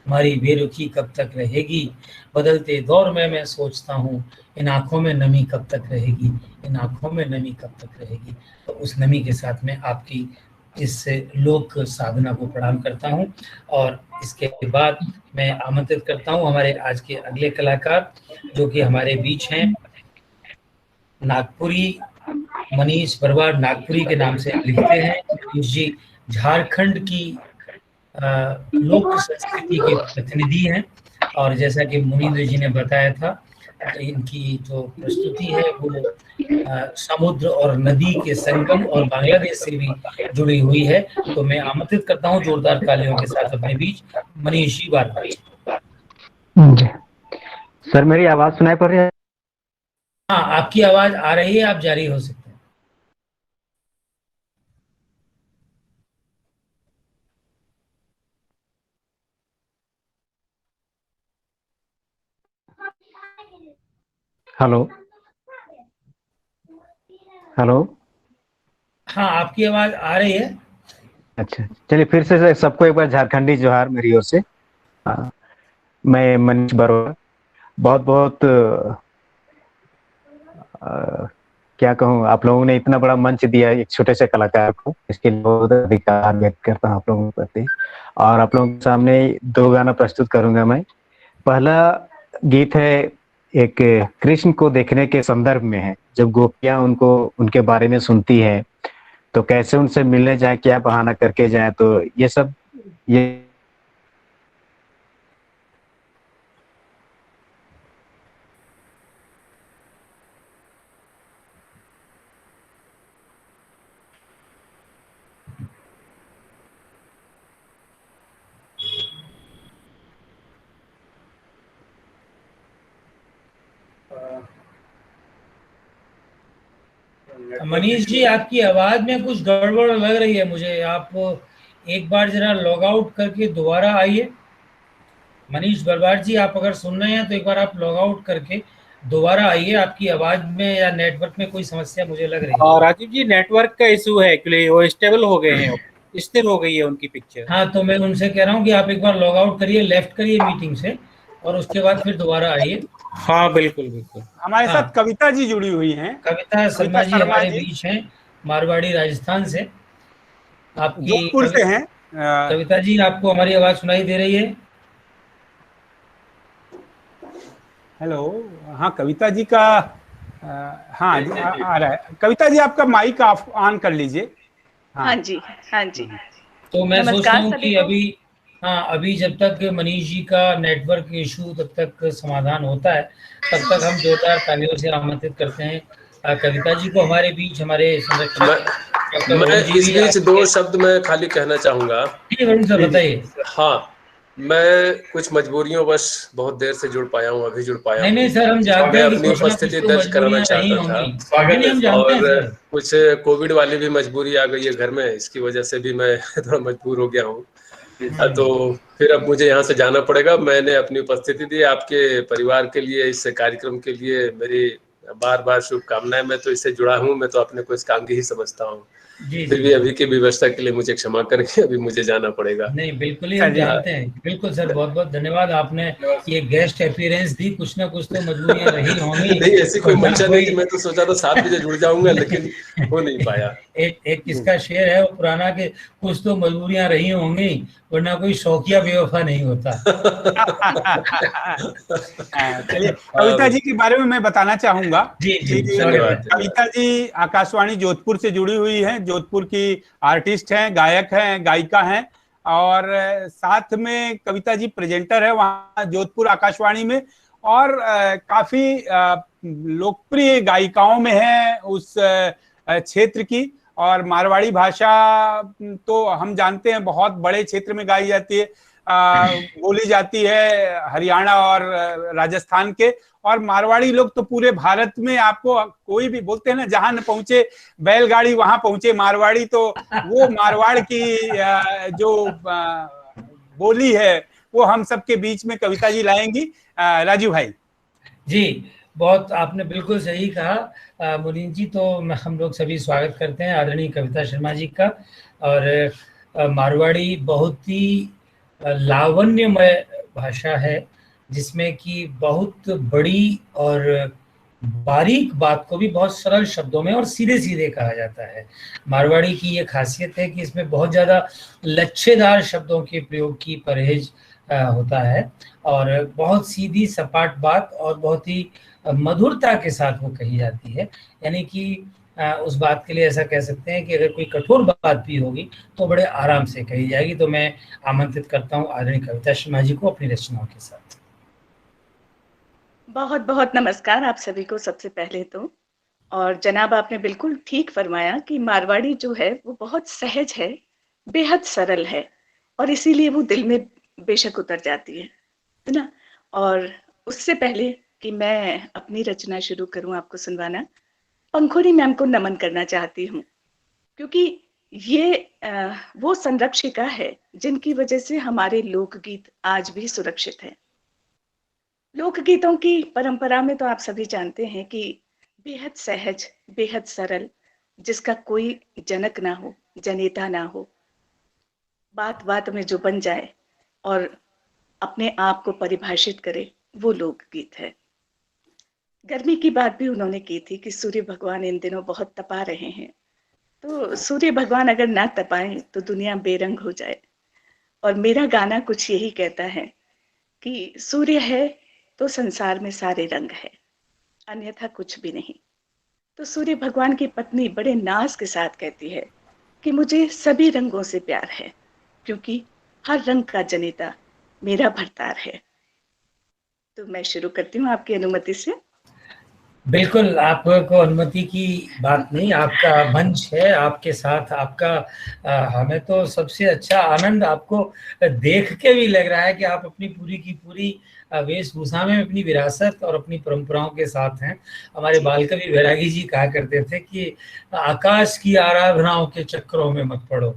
हमारी बेरुखी कब तक रहेगी, बदलते दौर में मैं सोचता हूँ इन आँखों में नमी कब तक रहेगी, इन आँखों में नमी कब तक रहेगी। तो उस नमी के साथ में आपकी इस लोक साधना को प्रणाम करता हूँ। और इसके बाद मैं आमंत्रित करता हूँ हमारे आज के अगले कलाकार जो कि हमारे बीच हैं, नागपुरी मनीष बरवाड़, नागपुरी के नाम से लिखते हैं। मनीष जी झारखंड की लोक संस्कृति के प्रतिनिधि हैं और जैसा कि मुनींद्र जी ने बताया था इनकी जो प्रस्तुति है वो समुद्र और नदी के संगम और बांग्लादेश से भी जुड़ी हुई है। तो मैं आमंत्रित करता हूँ जोरदार तालियों के साथ अपने बीच मनीष जी बरवाड़। सर मेरी आवाज सुनाई पड़ रही है? हाँ आपकी आवाज आ रही है, आप जारी हो सकते हैं। हेलो हेलो, हाँ आपकी आवाज आ रही है। अच्छा चलिए फिर से सबको एक बार झारखंडी जोहार मेरी ओर से। मैं मनीष बरवाड़, बहुत बहुत क्या कहूँ, आप लोगों ने इतना बड़ा मंच दिया एक छोटे से कलाकार को, इसके लिए बहुत अधिकार व्यक्त करता हूँ आप लोगों के प्रति। और आप लोगों के सामने 2 गाना प्रस्तुत करूंगा मैं। पहला गीत है एक कृष्ण को देखने के संदर्भ में है। जब गोपियां उनको उनके बारे में सुनती है तो कैसे उनसे मिलने जाए, क्या बहाना करके जाए, तो ये सब ये मनीष जी आपकी आवाज में कुछ गड़बड़ लग रही है मुझे, आप एक बार जरा लॉग आउट करके दोबारा आइए। मनीष बरवाड़ जी आप अगर सुन रहे हैं तो एक बार आप लॉग आउट करके दोबारा आइए, आपकी आवाज में या नेटवर्क में कोई समस्या मुझे लग रही है। और राजीव जी नेटवर्क का इशू है एक्चुअली, वो स्टेबल हो गए हैं, स्थिर हो गई है उनकी पिक्चर। हाँ तो मैं उनसे कह रहा हूँ कि आप एक बार लॉग आउट करिए, लेफ्ट करिए मीटिंग से और उसके बाद फिर दोबारा आइए। हाँ बिल्कुल बिल्कुल। हमारे साथ कविता जी जुड़ी हुई हैं। कविता शर्मा जी हमारे बीच हैं, मारवाड़ी राजस्थान से। आपकी जोधपुर से हैं। कविता जी आपको हमारी आवाज सुनाई दे रही है? हेलो, हाँ कविता जी का हाँ आ रहा है। कविता जी आपका माइक ऑन कर लीजिए। हाँ जी हाँ जी। तो मैं सोचता नमस्कार हूँ सभी कि को। अभी जब तक मनीष जी का नेटवर्क इशू तब तक समाधान होता है, तब तक हम जोरदार तालियों से आमंत्रित करते हैं कविता जी को हमारे बीच, हमारे संरक्षक डॉक्टर मैं वरुण जी इस भी बीच 2 आपके। शब्द मैं खाली कहना चाहूंगा। जी वरुण सर बताइए। हाँ, मैं कुछ मजबूरियों बस बहुत देर से जुड़ पाया हूँ, अभी जुड़ पाया नहीं हूँ। सर, हम जानते मैं हैं कि अपनी कुछ ना कुछ उपस्थिति तो दर्ज कराना मजबूरियां रही चाहता होंगी। था नहीं, हम जानते हैं और सर। कुछ कोविड वाली भी मजबूरी आ गई है घर में, इसकी वजह से भी मैं थोड़ा मजबूर हो गया हूँ। तो फिर अब मुझे यहाँ से जाना पड़ेगा। मैंने अपनी उपस्थिति दी आपके परिवार के लिए, इस कार्यक्रम के लिए मेरी बार-बार शुभकामनाएं। मैं तो इससे जुड़ा हूँ, मैं तो अपने को इसका अंग ही समझता हूँ। जी फिर जी भी अभी की व्यवस्था के लिए मुझे क्षमा करके अभी मुझे जाना पड़ेगा। नहीं, बिल्कुल ही हम जानते हैं। बिल्कुल सर, बहुत बहुत धन्यवाद, आपने ये गेस्ट अपीयरेंस दी। कुछ ना कुछ तो मजबूरियां रही होंगी, नहीं, ऐसी कोई वरना मंशा नहीं थी। कोई मैं तो सोचा था 7 बजे जुड़ जाऊंगा, लेकिन हो नहीं पाया। एक किसका शेर है वो पुराना कि कुछ तो मजबूरियां रही होंगी, वरना कोई शौकिया बेवफा नहीं होता। चलिए, कविता जी के बारे में मैं बताना चाहूंगा जी कि जी, धन्यवाद। कविता जी आकाशवाणी जोधपुर से जुड़ी हुई हैं, जोधपुर की आर्टिस्ट हैं, गायक हैं, गायिका हैं, और साथ में कविता जी प्रेजेंटर है वहाँ जोधपुर आकाशवाणी में, और काफी लोकप्रिय गायिकाओं में है उस क्षेत्र की। और मारवाड़ी भाषा तो हम जानते हैं बहुत बड़े क्षेत्र में गाई जाती है, बोली जाती है हरियाणा और राजस्थान के, और मारवाड़ी लोग तो पूरे भारत में, आपको कोई भी बोलते हैं ना, जहां न पहुंचे बैलगाड़ी वहां पहुंचे मारवाड़ी। तो वो मारवाड़ की जो बोली है वो हम सबके बीच में कविता जी लाएंगी। राजू भाई जी, बहुत आपने बिल्कुल सही कहा मुनीन जी। तो हम लोग सभी स्वागत करते हैं आदरणीय कविता शर्मा जी का। और मारवाड़ी बहुत ही लावण्यमय भाषा है, जिसमें कि बहुत बड़ी और बारीक बात को भी बहुत सरल शब्दों में और सीधे सीधे कहा जाता है। मारवाड़ी की ये खासियत है कि इसमें बहुत ज़्यादा लच्छेदार शब्दों के प्रयोग की परहेज होता है, और बहुत सीधी सपाट बात और बहुत ही मधुरता के साथ वो कही जाती है। यानी कि उस बात के लिए ऐसा कह सकते हैं कि अगर कोई कठोर बात भी होगी तो बड़े आराम से कही जाएगी। तो मैं आमंत्रित करता हूँ आदरणीय कविता शर्मा जी को अपनी रचनाओं के साथ। बहुत बहुत नमस्कार आप सभी को सबसे पहले तो। और जनाब आपने बिल्कुल ठीक फरमाया कि मारवाड़ी जो है वो बहुत सहज है, बेहद सरल है, और इसीलिए वो दिल में बेशक उतर जाती है ना। और उससे पहले कि मैं अपनी रचना शुरू करूं आपको सुनवाना, पंखुड़ी मैम को नमन करना चाहती हूँ, क्योंकि ये वो संरक्षिका है जिनकी वजह से हमारे लोकगीत आज भी सुरक्षित है। लोकगीतों की परंपरा में तो आप सभी जानते हैं कि बेहद सहज, बेहद सरल, जिसका कोई जनक ना हो, जनेता ना हो, बात बात में जो बन जाए और अपने आप को परिभाषित करे, वो लोकगीत है। गर्मी की बात भी उन्होंने की थी कि सूर्य भगवान इन दिनों बहुत तपा रहे हैं, तो सूर्य भगवान अगर ना तपाएं तो दुनिया बेरंग हो जाए। और मेरा गाना कुछ यही कहता है कि सूर्य है तो संसार में सारे रंग है, अन्यथा कुछ भी नहीं। तो सूर्य भगवान की पत्नी बड़े नाज के साथ कहती है कि मुझे सभी रंगों से प्यार है, क्योंकि हर रंग का जनेता मेरा भरतार है। तो मैं शुरू करती हूँ आपकी अनुमति से। बिल्कुल, आपको अनुमति की बात नहीं, आपका मंच है, आपके साथ आपका हमें तो सबसे अच्छा आनंद आपको देख के भी लग रहा है कि आप अपनी पूरी की पूरी वेशभूषा में अपनी विरासत और अपनी परंपराओं के साथ हैं। हमारे बालकवि बैरागी जी कहा करते थे कि आकाश की आराधनाओं के चक्करों में मत पड़ो,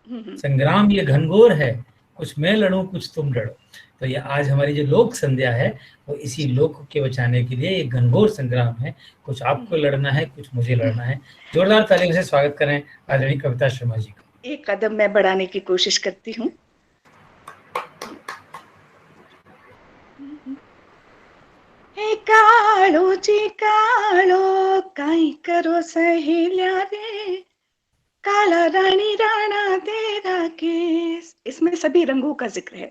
संग्राम ये घनघोर है, कुछ मैं लड़ूं कुछ तुम लड़ो। तो ये आज हमारी जो लोक संध्या है वो इसी लोक के बचाने के लिए एक घनघोर संग्राम है। कुछ आपको लड़ना है, कुछ मुझे लड़ना है। जोरदार तालियों से स्वागत करें आदरणीय कविता शर्मा जी का। एक कदम मैं बढ़ाने की कोशिश करती हूँ। हे कालो जी कालो, काई करो सहेलिया रे, काला रानी राणा तेरा केस। इसमें सभी रंगों का जिक्र है।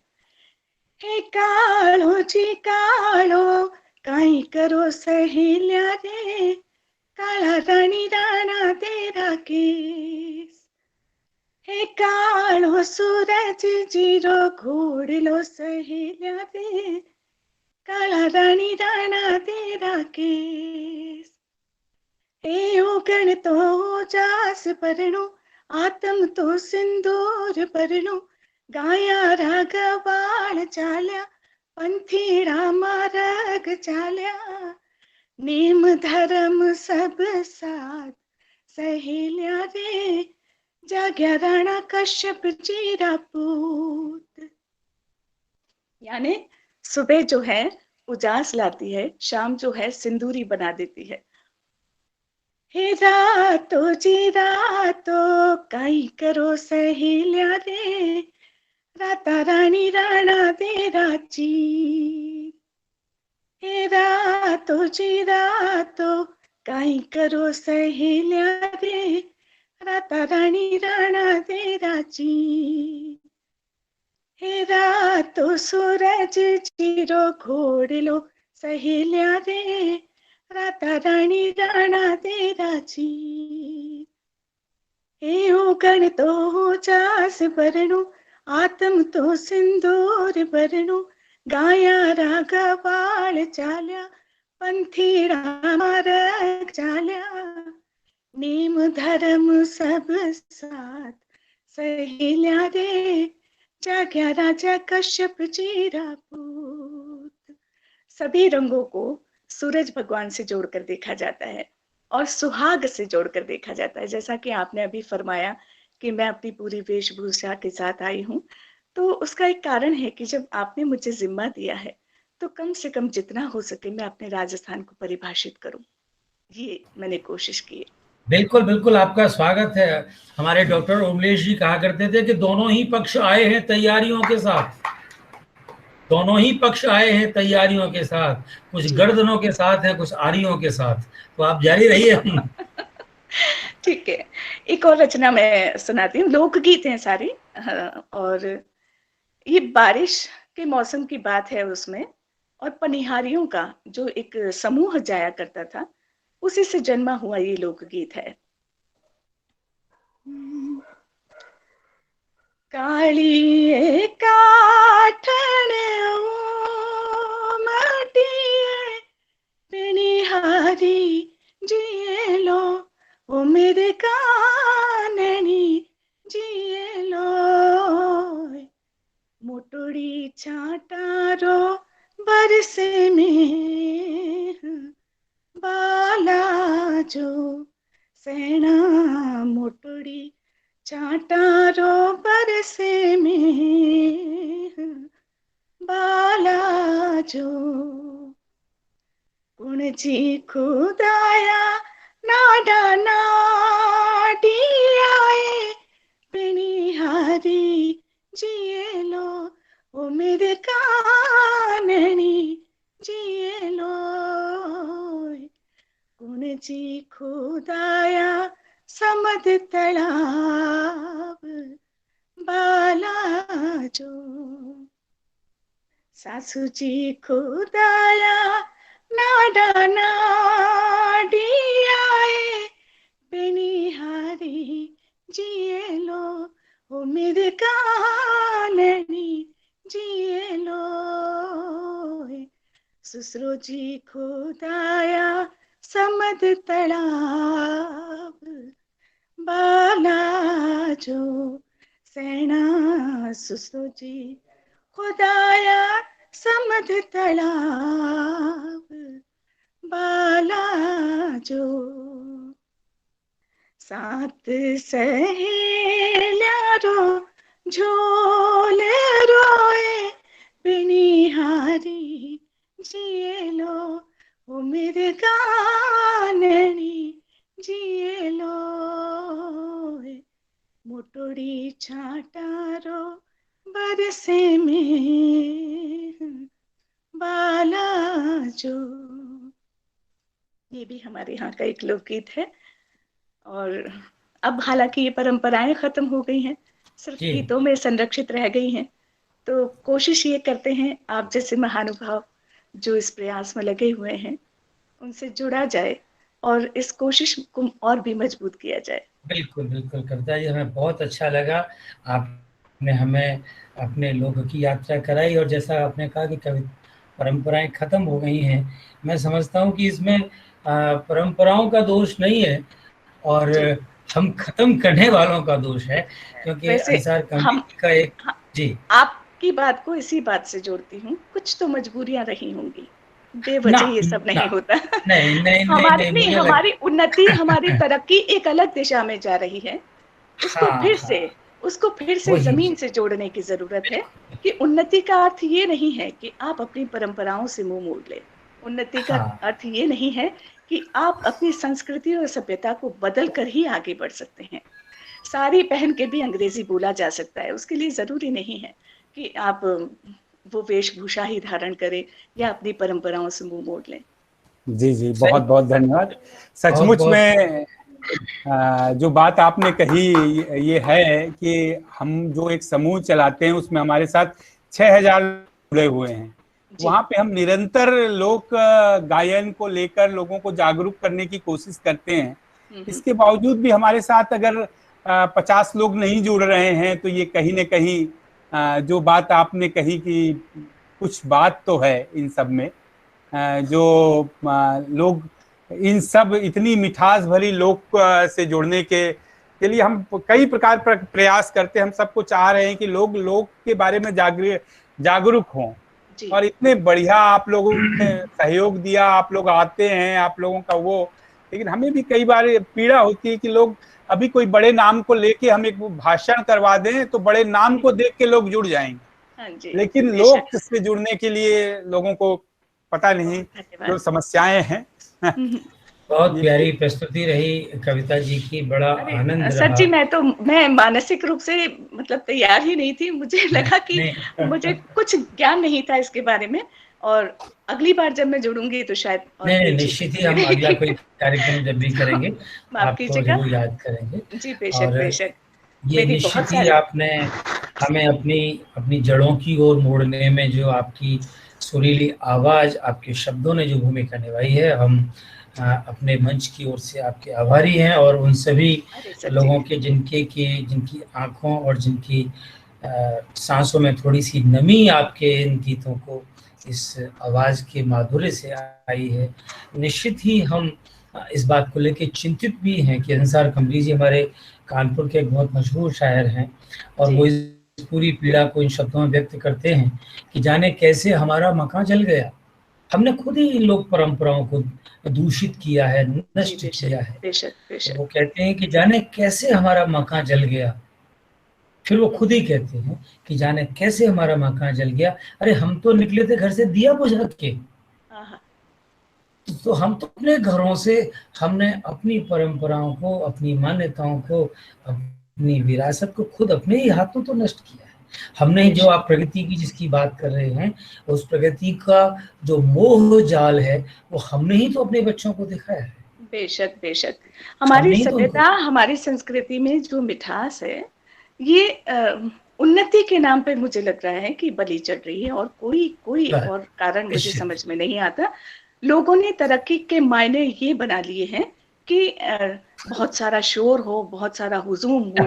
हे कालो जी कालो, काई करो सहेलिया रे, काला रानी राणा तेरा केस। हे काळो सूरज जीरो घोड़लो सहेल्या रे, काळा राणी राणा तेरा केस, हे उगण तो जास परनो, आत्म तो सिंदूर परनो, गाया रागवाळ चाल्या, पंथीड़ा मार्ग चाल्या, नेम धर्म सब साथ सहेल्या रे, जाग्या राणा कश्यप जी रा पूत। यानी सुबह जो है उजास लाती है, शाम जो है सिंदूरी बना देती है। हे रातो जी रातो काई करो सहेल्या रे, राता राणी राणा तेरा जी। हे रातो जी रातो काई करो सहेल्या रे, राता राणी राणा तेरा जी। हे रातो सूरज जीरो घोड़लो सहेल्या रे, राता राणी राणा तेरा जी। हे उगण तो जास भरणो, आत्म तो सिंदूर भरणो, गाया रागवाळ चाल्या, पंथीड़ा मार्ग चाल्या, नेम धर्म सब साथ सहेल्या रे, जाग्या राजा कश्यप जी रा पूत। सभी रंगों को सूरज भगवान से जोड़कर देखा जाता है और सुहाग से जोड़कर देखा जाता है। जैसा कि आपने अभी फरमाया कि मैं अपनी पूरी वेशभूषा के साथ आई हूँ, तो उसका एक कारण है कि जब आपने मुझे जिम्मा दिया है तो कम से कम जितना हो सके मैं अपने राजस्थान को परिभाषित करूं, ये मैंने कोशिश की है। बिल्कुल बिल्कुल, आपका स्वागत है। हमारे डॉक्टर ओमलेश जी कहा करते थे कि दोनों ही पक्ष आए हैं तैयारियों के साथ, दोनों ही पक्ष आए हैं तैयारियों के साथ, कुछ गर्दनों के साथ है, कुछ आरियों के साथ। तो आप जारी रहिए। ठीक है, एक और रचना मैं सुनाती हूँ, लोकगीत हैं सारी, और ये बारिश के मौसम की बात है उसमें, और पनिहारियों का जो एक समूह जाया करता था, उसी से जन्मा हुआ ये लोकगीत है। काली काठन माटिए पनिहारी जिए लो, ओ मेरे काननी जिए लो, मोटड़ी छाटारो बरसे में बाला जो सेना, मोटड़ी छाटारो बरसे में बाला जो, कुण जी खुदाया नाडा नाडियाए पनिहारी जिए लो, ओ मेरे काननी जिए लो, कुण जी खुदाया समद तलाब बाला जो, सासू जी खुदाया नाडा नाडियाए पनिहारी जिए लो, ओ मेरे काननी जिए लो, ससुरो जी खुदाया समद तलाब बाला जो, सेना ससुरो जी खुदाया समद तालाब बाला जो, सात सहेल्या रो झोले रोए पनिहारी जिए लो, ओ मेरे काननी जिए लो, मोटोड़ी छाटारो बरसे में बाला जो। ये भी हमारे यहाँ का एक लोकगीत है। और अब हालांकि ये परंपराएं खत्म हो गई हैं, सिर्फ गीतों में संरक्षित रह गई हैं। तो कोशिश ये करते हैं आप जैसे महानुभाव जो इस प्रयास में लगे हुए हैं उनसे जुड़ा जाए और इस कोशिश को और भी मजबूत किया जाए। बिल्कुल बिल्कुल कविता जी, हमें बहुत अच्छा लगा। आपने हमें अपने लोगों की यात्रा कराई, और जैसा आपने कहा कि कवि परंपराएं खत्म हो गई हैं, मैं समझता हूँ कि इसमें परंपराओं का दोष नहीं है, और हम खत्म करने वालों का दोष है, क्योंकि वैसे अंसार हम कम्युनिटी का एक जी आपकी बात को इसी बात से जोड़ती हूँ, कुछ तो मजबूरियां रही होंगी, बेवजह ना ये सब नहीं ना होता। नहीं नहीं नहीं हमारी नहीं नहीं, मुझे हमारी उन्नति, हमारी तरक्की एक अलग दिशा में जा रही है। उसको हाँ फिर हाँ से उसको फिर से वही जमीन से जोड़ने की जरूरत है कि उन्नति का अर्थ ये नहीं है कि आप अपनी परंपराओं से मुंह मोड़ ले। उन्नति का हाँ अर्थ ये नहीं है कि आप अपनी संस्कृति और सभ्यता को बदल कर ही आगे बढ़ सकते हैं। साड़ी पहन के भी अंग्रेजी बोला जा सकता है, उसके लिए जरूरी नहीं है कि आप वो वेशभूषा ही धारण करें या अपनी परंपराओं से मुंह मोड़ लें। जी जी, सही, बहुत बहुत धन्यवाद। बहुत सचमुच बहुत में जो बात आपने कही ये है कि हम जो एक समूह चलाते हैं उसमें हमारे साथ 6000 जुड़े हुए हैं। वहाँ पे हम निरंतर लोक गायन को लेकर लोगों को जागरूक करने की कोशिश करते हैं। इसके बावजूद भी हमारे साथ अगर 50 लोग नहीं जुड़ रहे हैं, तो ये कहीं न कहीं जो बात आपने कही कि कुछ बात तो है इन सब में, जो लोग इन सब इतनी मिठास भरी लोग से जुड़ने के लिए हम कई प्रकार प्रयास करते हैं। हम सबको चाह रहे हैं कि लोग के बारे में जागरूक हों, और इतने बढ़िया आप लोगों ने सहयोग दिया। आप लोग आते हैं, आप लोगों का वो, लेकिन हमें भी कई बार पीड़ा होती है कि लोग अभी कोई बड़े नाम को लेके हम एक भाषण करवा दें तो बड़े नाम को देख के लोग जुड़ जाएंगे, लेकिन लोग से जुड़ने के लिए लोगों को पता नहीं जो समस्याएं हैं। बहुत प्यारी प्रस्तुति रही कविता जी की, बड़ा आनंद रहा। सच्ची मैं मानसिक रूप से मतलब तैयार ही नहीं थी। मुझे लगा कि मुझे कुछ ज्ञान नहीं था इसके बारे में, और अगली बार जब मैं जुड़ूंगी तो शायद नहीं, निश्चित ही हम अगला कोई कार्यक्रम जब भी करेंगे आपको जरूर याद करेंगे। जी बेशक बेशक। ये निश्चित ही आपने हमें अपनी जड़ों की ओर मोड़ने में जो आपकी सुरीली आवाज, आपके शब्दों ने जो भूमिका निभाई है, हम अपने मंच की ओर से आपके आभारी हैं, और उन सभी लोगों के जिनकी आंखों और जिनकी सांसों में थोड़ी सी नमी आपके इन गीतों को, इस आवाज के माधुर्य से आई है। निश्चित ही हम इस बात को लेकर चिंतित भी हैं कि अंसार कमरी जी हमारे कानपुर के एक बहुत मशहूर शायर हैं, और वो इस पूरी पीड़ा को इन शब्दों में व्यक्त करते हैं कि जाने कैसे हमारा मकान जल गया। हमने खुद ही लोक परंपराओं को दूषित किया है, नष्ट किया है। तो वो कहते हैं कि जाने कैसे हमारा मकान जल गया। फिर वो खुद ही कहते हैं कि जाने कैसे हमारा मकान जल गया। अरे हम तो निकले थे घर से दिया बुझा के, तो हम तो अपने घरों से हमने अपनी परंपराओं को, अपनी मान्यताओं को, अपनी विरासत को खुद अपने ही हाथों तो नष्ट किया है। हमने जो आप प्रगति की जिसकी बात कर रहे हैं, उस प्रगति का जो मोह जाल है वो हमने ही तो अपने बच्चों को दिखाया है। बेशक बेशक। हमारी सभ्यता, हमारी संस्कृति में जो मिठास है, ये उन्नति के नाम पे मुझे लग रहा है कि बलि चढ़ रही है, और कोई और कारण मुझे समझ में नहीं आता। लोगों ने तरक्की के मायने ये बना लिए हैं कि बहुत सारा शोर हो, बहुत सारा हुजूम हो,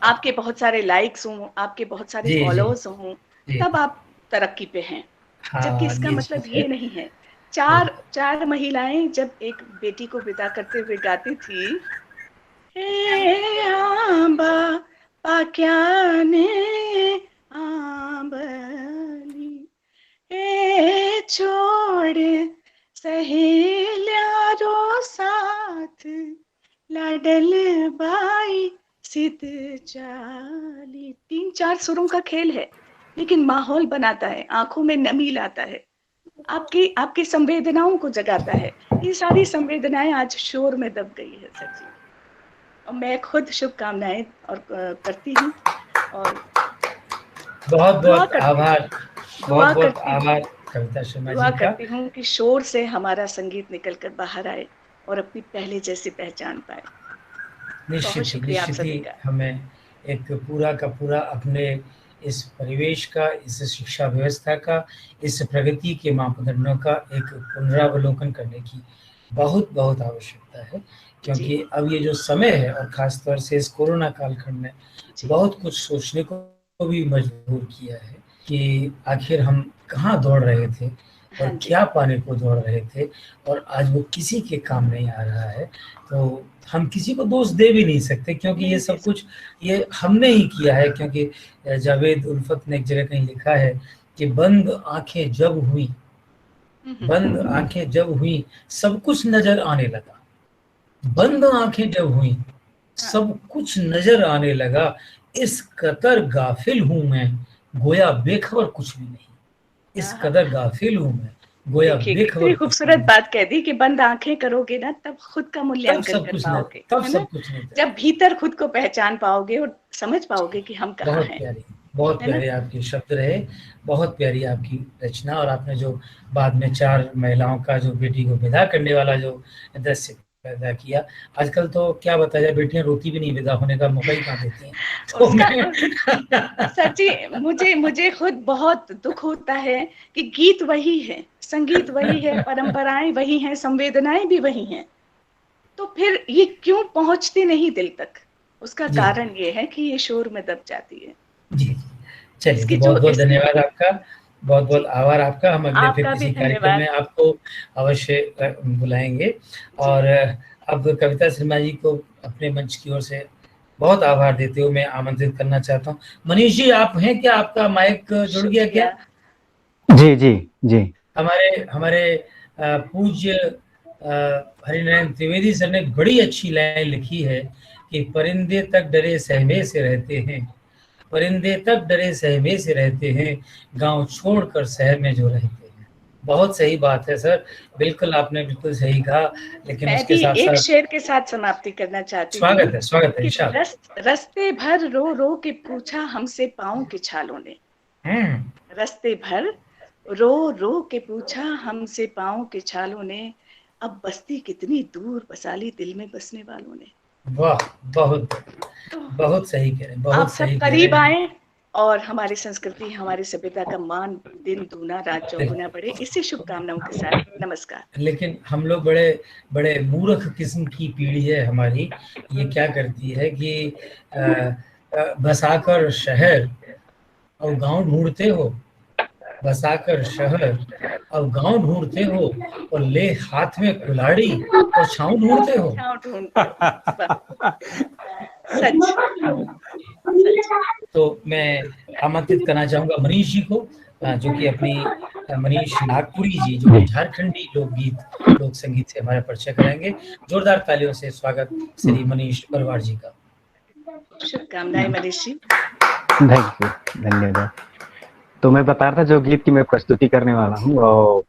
आपके बहुत सारे लाइक्स हों, आपके बहुत सारे फॉलोअर्स हों, तब आप तरक्की पे हैं। जबकि इसका मतलब ये नहीं है। चार महिलाएं जब एक बेटी को विदा करते हुए गाती थी, हे आंबा पाक्याने आंबली, हे छोड़ सहेल्यारो साथ लाडल बाई सित चाली। 3-4 सुरों का खेल है, लेकिन माहौल बनाता है, आंखों में नमी लाता है, आपकी संवेदनाओं को जगाता है। ये सारी संवेदनाएं आज शोर में दब गई है सच्ची। और मैं खुद शुभकामनाएं और करती हूँ, और बहुत आभार, बहुत आभार कविता शर्मा जी का। दुआ करती हूँ कि शोर से हमारा संगीत निकलकर बाहर आए और अपनी पहले जैसी पहचान पाए। निश्चित ही हमें एक पूरा का पूरा अपने इस परिवेश का, इस शिक्षा व्यवस्था का, इस प्रगति के मापदंडों का एक पुनरावलोकन करने की बहुत आवश्यकता है, क्योंकि अब ये जो समय है और खासतौर से इस कोरोना कालखंड ने बहुत कुछ सोचने को भी मजबूर किया है कि आखिर हम कहाँ दौड़ रहे थे और क्या पाने को दौड़ रहे थे, और आज वो किसी के काम नहीं आ रहा है। तो हम किसी को दोष दे भी नहीं सकते, क्योंकि ये सब कुछ ये हमने ही किया है। क्योंकि जावेद उल्फत ने एक जगह कहीं लिखा है कि बंद आंखें जब हुई, बंद आंखें जब हुई सब कुछ नजर आने लगा। बंद आंखें जब हुई सब कुछ नजर आने लगा, इस कदर गाफिल हूं मैं गोया बेखबर कुछ भी नहीं। इस कदर गाफिल हूं मैं गोया बेखबर। खूबसूरत बात कह दी कि बंद आंखें करोगे ना तब खुद का मूल्यांकन कर पाओगे, तब सब कुछ नहीं, जब भीतर खुद को पहचान पाओगे और समझ पाओगे कि हम कहाँ हैं। बहुत प्यारे आपके शब्द रहे, बहुत प्यारी आपकी रचना। और आपने जो बाद में 4 महिलाओं का जो बेटी को विदा करने वाला जो दृश्य पैदा किया, आजकल तो क्या बताया जाए, बेटियां रोती भी नहीं, विदा होने का मौका ही कहाँ देती हैं। तो सच्ची मुझे खुद बहुत दुख होता है कि गीत वही है, संगीत वही है, परंपराएं वही हैं, संवेदनाएं भी वही हैं, तो फिर ये क्यों पहुंचती नहीं दिल तक? उसका कारण ये है कि ये शोर में दब जाती है। जी, चलिए बहुत बहुत धन्यवाद आपका, बहुत बहुत आभार आपका। हम अगले फिर किसी कार्यक्रम में आपको अवश्य बुलाएंगे। और अब कविता शर्मा जी को अपने मंच की ओर से बहुत आभार देते हुए मैं आमंत्रित करना चाहता हूँ। मनीष जी आप हैं क्या? आपका माइक जुड़ गया क्या? जी जी जी। हमारे पूज्य हरिनारायण त्रिवेदी सर ने बड़ी अच्छी लाइन लिखी है कि परिंदे तक डरे सहमे से रहते हैं, परिंदे तक डरे सहमे से रहते हैं, गांव छोड़कर शहर में जो रहते हैं। बहुत सही बात है सर, बिल्कुल आपने बिल्कुल सही कहा। लेकिन उसके साथ एक शेर के साथ समाप्ति करना चाहती हूँ। स्वागत है इंशाल्लाह। रस्ते भर रो रो के पूछा हमसे पाँव के छालों ने, रस्ते भर रो रो के पूछा हमसे पाँव के छालों ने, अब बस्ती कितनी दूर बसा ली दिल में बसने वालों ने। वाह, बहुत सही कह रहे हैं, बहुत सही। आप सब करीब आए और हमारी संस्कृति, हमारी सभ्यता का मान दिन दूना रात चौगुना बढ़े, इसी शुभकामनाओं के साथ नमस्कार। लेकिन हम लोग बड़े मूर्ख किस्म की पीढ़ी है हमारी। ये क्या करती है कि बसाकर शहर और गांव ढूंढते हो, बसाकर शहर और गांव ढूंढते हो, और ले हाथ में कुल्हाड़ी और छांव ढूंढते हो। तो मैं आमंत्रित करना चाहूंगा मनीष जी को, जो कि अपनी मनीष नागपुरी जी जो झारखंडी लोकगीत लोक संगीत से हमारा परिचय कराएंगे। जोरदार तालियों से स्वागत श्री मनीष परवार जी का। शुभकामनाएं मनीष जी। थैंक यू, धन्यवाद। तो मैं बता रहा था जो गीत की मैं प्रस्तुति करने वाला हूँ वो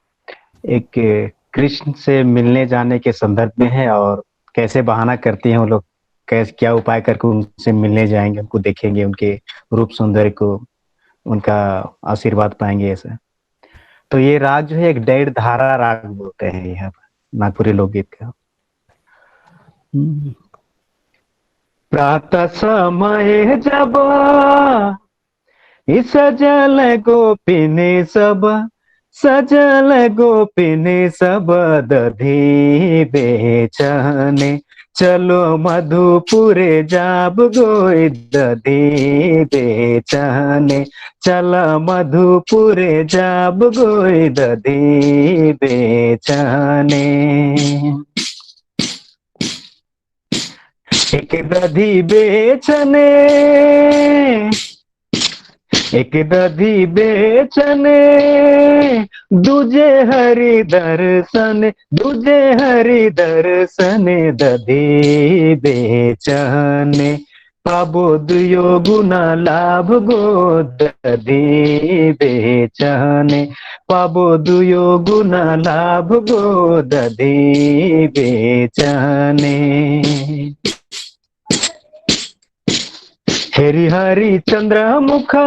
एक कृष्ण से मिलने जाने के संदर्भ में है, और कैसे बहाना करती हैं वो लोग, कैसे क्या उपाय करके उनसे मिलने जाएंगे, उनको देखेंगे, उनके रूप सौंदर्य को, उनका आशीर्वाद पाएंगे ऐसा। तो ये राग जो है एक डैड धारा राग बोलते हैं यहाँ पर नागपुरी लोकगीत का। प्रातः समय जब सजल गोपिनी सब दधी बेचने, चलो मधुपुरे जाब गोई दधी बेचने, चल मधुपुरे जाब गोई दधी बेचने। एक दधी बेचने, एक दधी बेचने, दूजे हरि दर्शन, दूजे हरि दर्शन दधी बेचने, पाबो दुयो गुना लाभ गो दधी बेचने, पाबो दुयो गुना लाभ गो दधी बेचने। हेरी हरि चंद्र मुखा,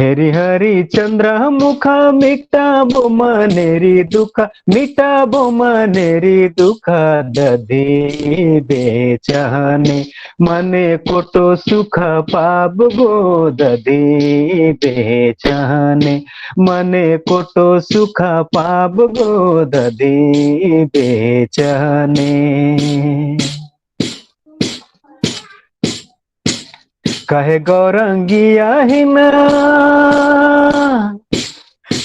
हेरी हरी चंद्र मुख मिटाबो मनेरी दुख मिटाबो मनेरी दुख दधी बेचहने मने कोटो सुख पाब गो दधी बेचहने मने कोटो सुख पाब गो दधी बेचहने कहे गौरंगिया हिना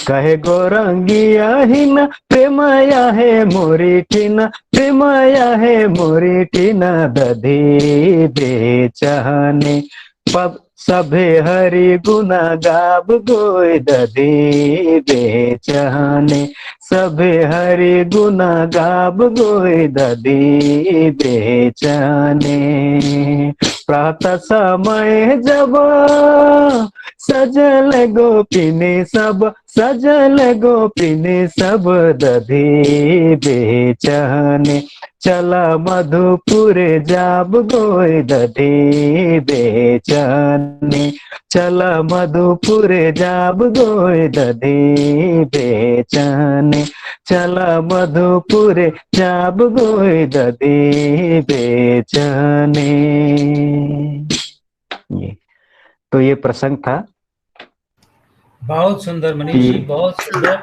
कहे गौरंगिया हिना प्रेमया है मोरी टीना प्रेमया है मोरी टीना दधी बेचहने पब सभे हरि गुना गाब गोय दधी बेचहने सभे हरि गुना गाब गोय दधी बेचहने प्रातः समय जब सजल गोपिनी सब सजल गोपिनी सब दधी बेचहने चला मधुपुर जाब गोय दधी बेचहने चला मधुपुर जाब गोय दधी बेचहने चला मधुपुर जाब गोय दधी बेचहने। तो ये प्रसंग था। बहुत सुंदर मनीष जी, बहुत सुंदर।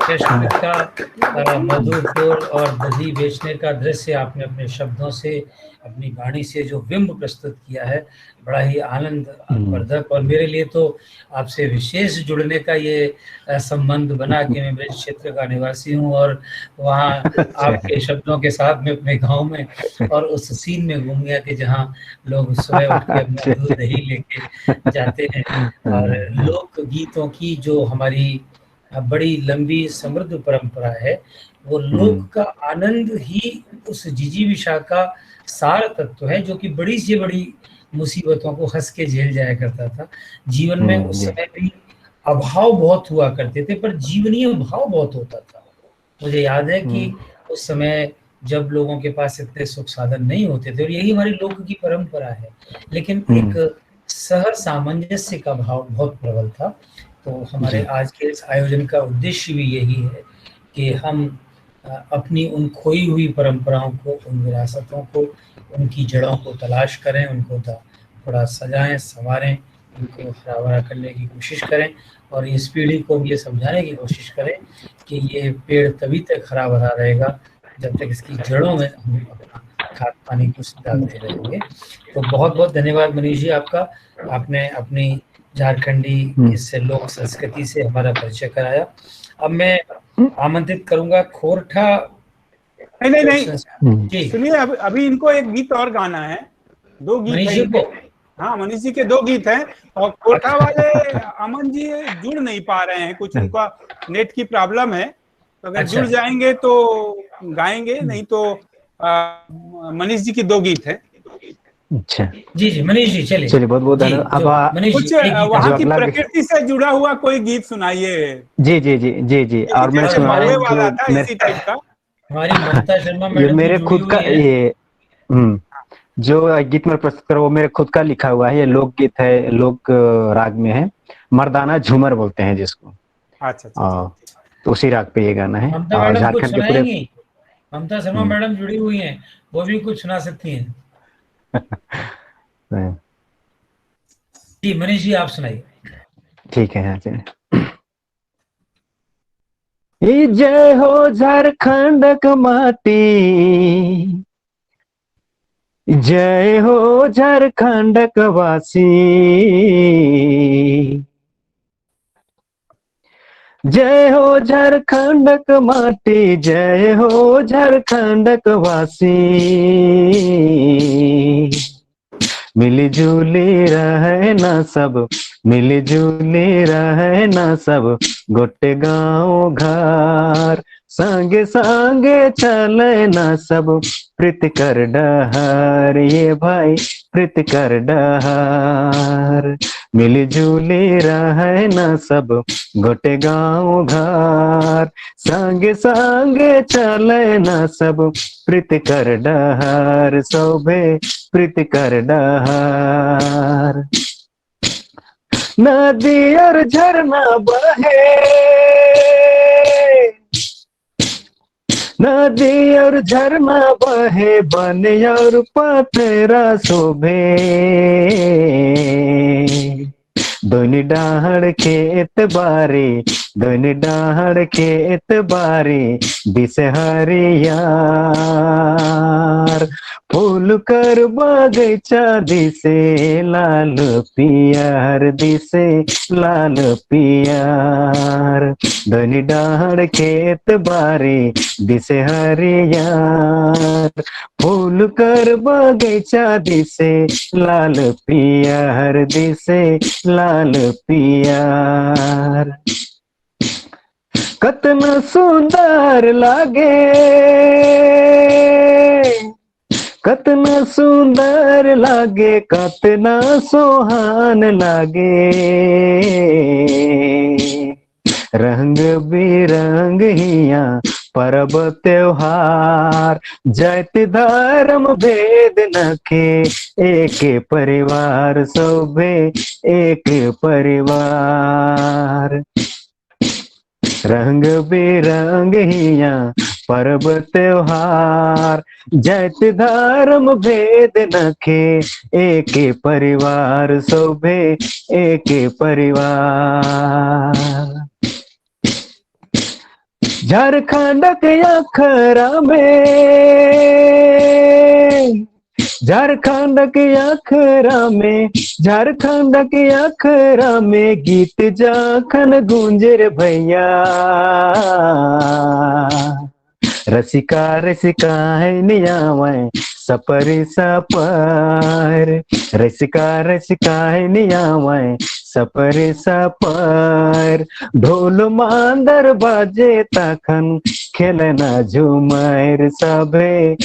कृष्ण का मधुपुर और दही बेचने का दृश्य आपने अपने शब्दों से, अपनी वाणी से जो बिंब प्रस्तुत किया है, बड़ा ही आनंद वर्धक। और मेरे लिए तो आपसे विशेष जुड़ने का ये संबंध बना कि मैं ब्रज क्षेत्र का निवासी हूँ और वहाँ आपके शब्दों के साथ में अपने गांव में और उस सीन में घूम गया कि जहाँ लोग सुबह उठ के अपना दूध दही लेके जाते हैं। और लोक गीतों की जो हमारी बड़ी लंबी समृद्ध परंपरा है, वो लोक का आनंद ही उस जिजीविषा का सार तत्व है, जो कि बड़ी से बड़ी मुसीबतों को हंस के झेल जाया करता था। जीवन में उस समय भी अभाव बहुत हुआ करते थे, पर जीवनीय भाव बहुत होता था। मुझे याद है कि उस समय जब लोगों के पास इतने सुख साधन नहीं होते थे, और यही हमारी लोक की परंपरा है, लेकिन एक सहर सामंजस्य का भाव बहुत प्रबल था। तो हमारे आज के इस आयोजन का उद्देश्य भी यही है कि हम अपनी उन खोई हुई परंपराओं को, उन विरासतों को, उनकी जड़ों को तलाश करें, उनको थोड़ा सजाएं, संवारें, उनको हरा भरा करने की कोशिश करें, और इस पीढ़ी को भी ये समझाने की कोशिश करें कि ये पेड़ तभी तक हरा भरा रहेगा जब तक इसकी जड़ों में हम अपना खाद पानी कुछ डालते रहेंगे। तो बहुत बहुत धन्यवाद मनीष जी आपका। आपने अपनी झारखंडी इससे लोक संस्कृति से हमारा परिचय कराया। अब मैं आमंत्रित करूंगा खोरठा। नहीं सुनिए, अभी इनको एक गीत और गाना है, 2 गीत मनीष है जी को। हाँ, मनीष जी के 2 गीत हैं, और खोरठा वाले अमन जी जुड़ नहीं पा रहे हैं, कुछ उनका नेट की प्रॉब्लम है। तो अगर जुड़ जाएंगे तो गाएंगे, नहीं तो मनीष जी की 2 गीत है। अच्छा जी जी मनीष जी, चलिए बहुत बहुत धन्यवाद। अब कुछ वहाँ की प्रकृति से जुड़ा हुआ कोई गीत सुनाइए। जी जी जी जी जी। और मैं सुनाने वाला था इसी टाइप का। हमारी ममता शर्मा मैडम ये मेरे खुद का ये जो गीत में प्रस्तुत कर, वो मेरे खुद का लिखा हुआ है। ये लोकगीत है, लोक राग में है, मर्दाना झूमर बोलते हैं जिसको। अच्छा। तो उसी राग पे ये गाना है। और झारखंड के पूरे ममता शर्मा मैडम जुड़ी हुई हैं, वो भी कुछ सुना सकती हैं। जी मनीष जी, आप सुनाइए। ठीक है। जय हो झारखंड का माटी, जय हो झारखंड का वासी, जय हो झारखंड का माटी, जय हो झारखंड का वासी। मिली जुली रहे ना सब, मिली जुली रहे ना सब, गोटे गाँव घर, संगे संगे चले ना सब, प्रीत कर डहर, ये भाई प्रीत कर डहर। मिली जुली रहे ना सब, गोटे गाँव घर, संगे संगे चले ना सब, प्रीत कर डहर, सौभे प्रीत कर डहर। नदी और झरना बहे, नदी और झरना बहे, बन और पथरा शोभे, दोनी डाहड़ के एतबारे, दोनी डाहड़ के एतबारे दिसे हरियार, फूल कर बगीचा दिसे लाल पियर, दिसे लाल पियर, दोनी डाहड़ के एतबारे दिसे हरियार, फूल कर बगीचा दिसे लाल पियर, दिसे लाल पियर, कतना सुंदर लागे, कतना सुंदर लागे, कतना सोहान लागे, रंग बिरंग हिया परब त्योहार, जाति धर्म भेद नखे, एक परिवार शोभे एक परिवार, रंग बिरंग हिया पर्व त्योहार, जाति धर्म भेद नखे, एक परिवार शोभे एक परिवार, झारखंड के अखरा में, झारखंड के अखरा में, झारखंड के अखरा में गीत जाखन गूंजे रे भैया, रसिका रसिका है नियामय सपरी सपर, रसिका रसिका है नियामय सपरी सपर, ढोल मांदर बाजे तखन खेलना झूमर सभे,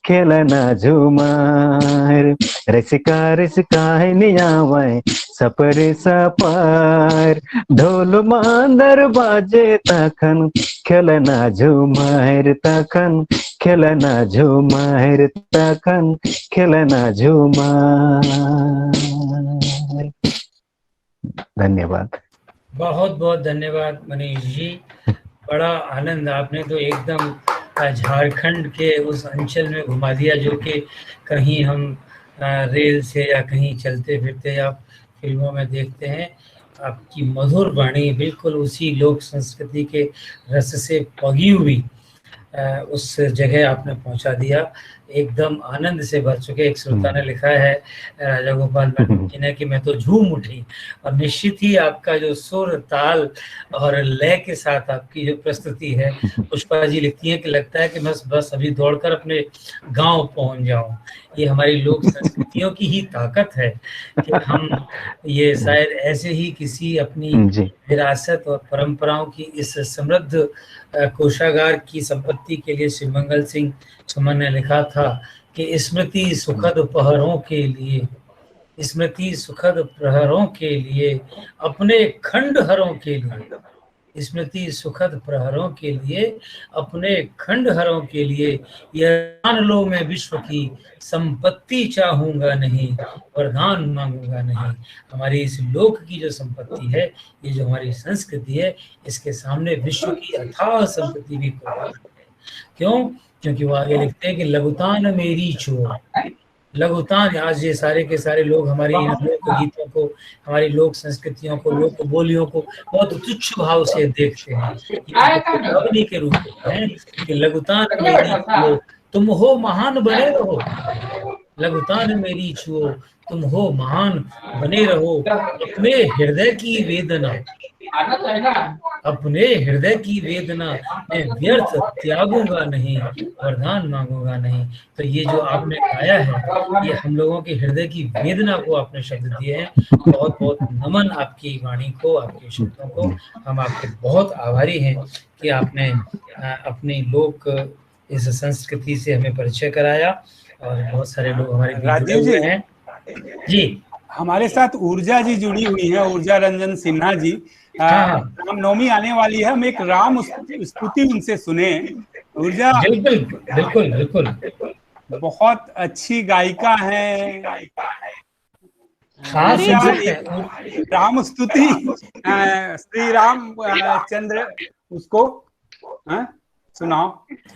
खेलना झूमर, रसिका रसिका है नियामय सपरी सपर, ढोल मांदर बाजे तखन खेलना झूमर, तखन खेलना झूमर, तखन खेलना झूमर। धन्यवाद। बहुत बहुत धन्यवाद मनीष जी, बड़ा आनंद, आपने तो एकदम झारखंड के उस अंचल में घुमा दिया जो कि कहीं हम रेल से या कहीं चलते फिरते या फिल्मों में देखते हैं। आपकी मधुर वाणी बिल्कुल उसी लोक संस्कृति के रस से पगी हुई उस जगह आपने पहुंचा दिया, एकदम आनंद से भर चुके। एक श्रोता ने लिखा है राजा गोपाल जी ने कि मैं तो झूम उठी, और निश्चित ही आपका जो सुर ताल और लय के साथ आपकी जो प्रस्तुति है, पुष्पा जी लिखती हैं कि लगता है कि बस अभी दौड़कर अपने गांव पहुंच जाऊं। ये हमारी लोक संस्कृतियों की ही ताकत है कि हम ये शायद ऐसे ही किसी अपनी विरासत और परंपराओं की इस समृद्ध कोषागार की संपत्ति के लिए शिवमंगल सिंह सुमन ने लिखा था कि स्मृति सुखद पहरों के लिए, स्मृति सुखद प्रहरों के लिए, अपने खंडहरों के लिए, स्मृति सुखद प्रहरों के लिए, अपने खंडहरों के लिए, यह जान लो मैं विश्व की संपत्ति चाहूंगा नहीं, वरदान मांगूंगा नहीं। हमारी इस लोक की जो संपत्ति है, ये जो हमारी संस्कृति है, इसके सामने विश्व की अथाह संपत्ति भी है। क्यों? क्योंकि वो आगे लिखते हैं कि लघुतान मेरी चोर, लघुतान, आज ये सारे के सारे लोग हमारी लोक गीतों को, हमारी लोक संस्कृतियों को, लोक बोलियों को बहुत तुच्छ भाव से देखते हैं, अग्नि के रूप में है कि लघुतान मेरी छुओ तुम हो महान बने रहो, लघुतान मेरी छुओ तुम हो महान बने रहो, अपने हृदय की वेदना, अपने हृदय की वेदना मैं व्यर्थ त्यागूंगा नहीं, वरदान मांगूंगा नहीं। तो ये जो आपने गाया है, ये हम लोगों के हृदय की वेदना को आपने शब्द दिए हैं। बहुत बहुत नमन आपकी वाणी को, आपके शब्दों को। हम आपके बहुत आभारी हैं कि आपने अपनी लोक इस संस्कृति से हमें परिचय कराया, और बहुत सारे लोग हमारे बीच जुड़े हुए हैं। जी, हमारे साथ ऊर्जा जी जुड़ी हुई है, ऊर्जा रंजन सिन्हा जी। रामनवमी आने वाली है, हम एक राम स्तुति उनसे सुने। ऊर्जा बिल्कुल बिल्कुल बिल्कुल, बहुत अच्छी गायिका है, हाँ अरे सुन क्या सकते एक हैं। राम स्तुति श्री राम चंद्र उसको सुनाओ।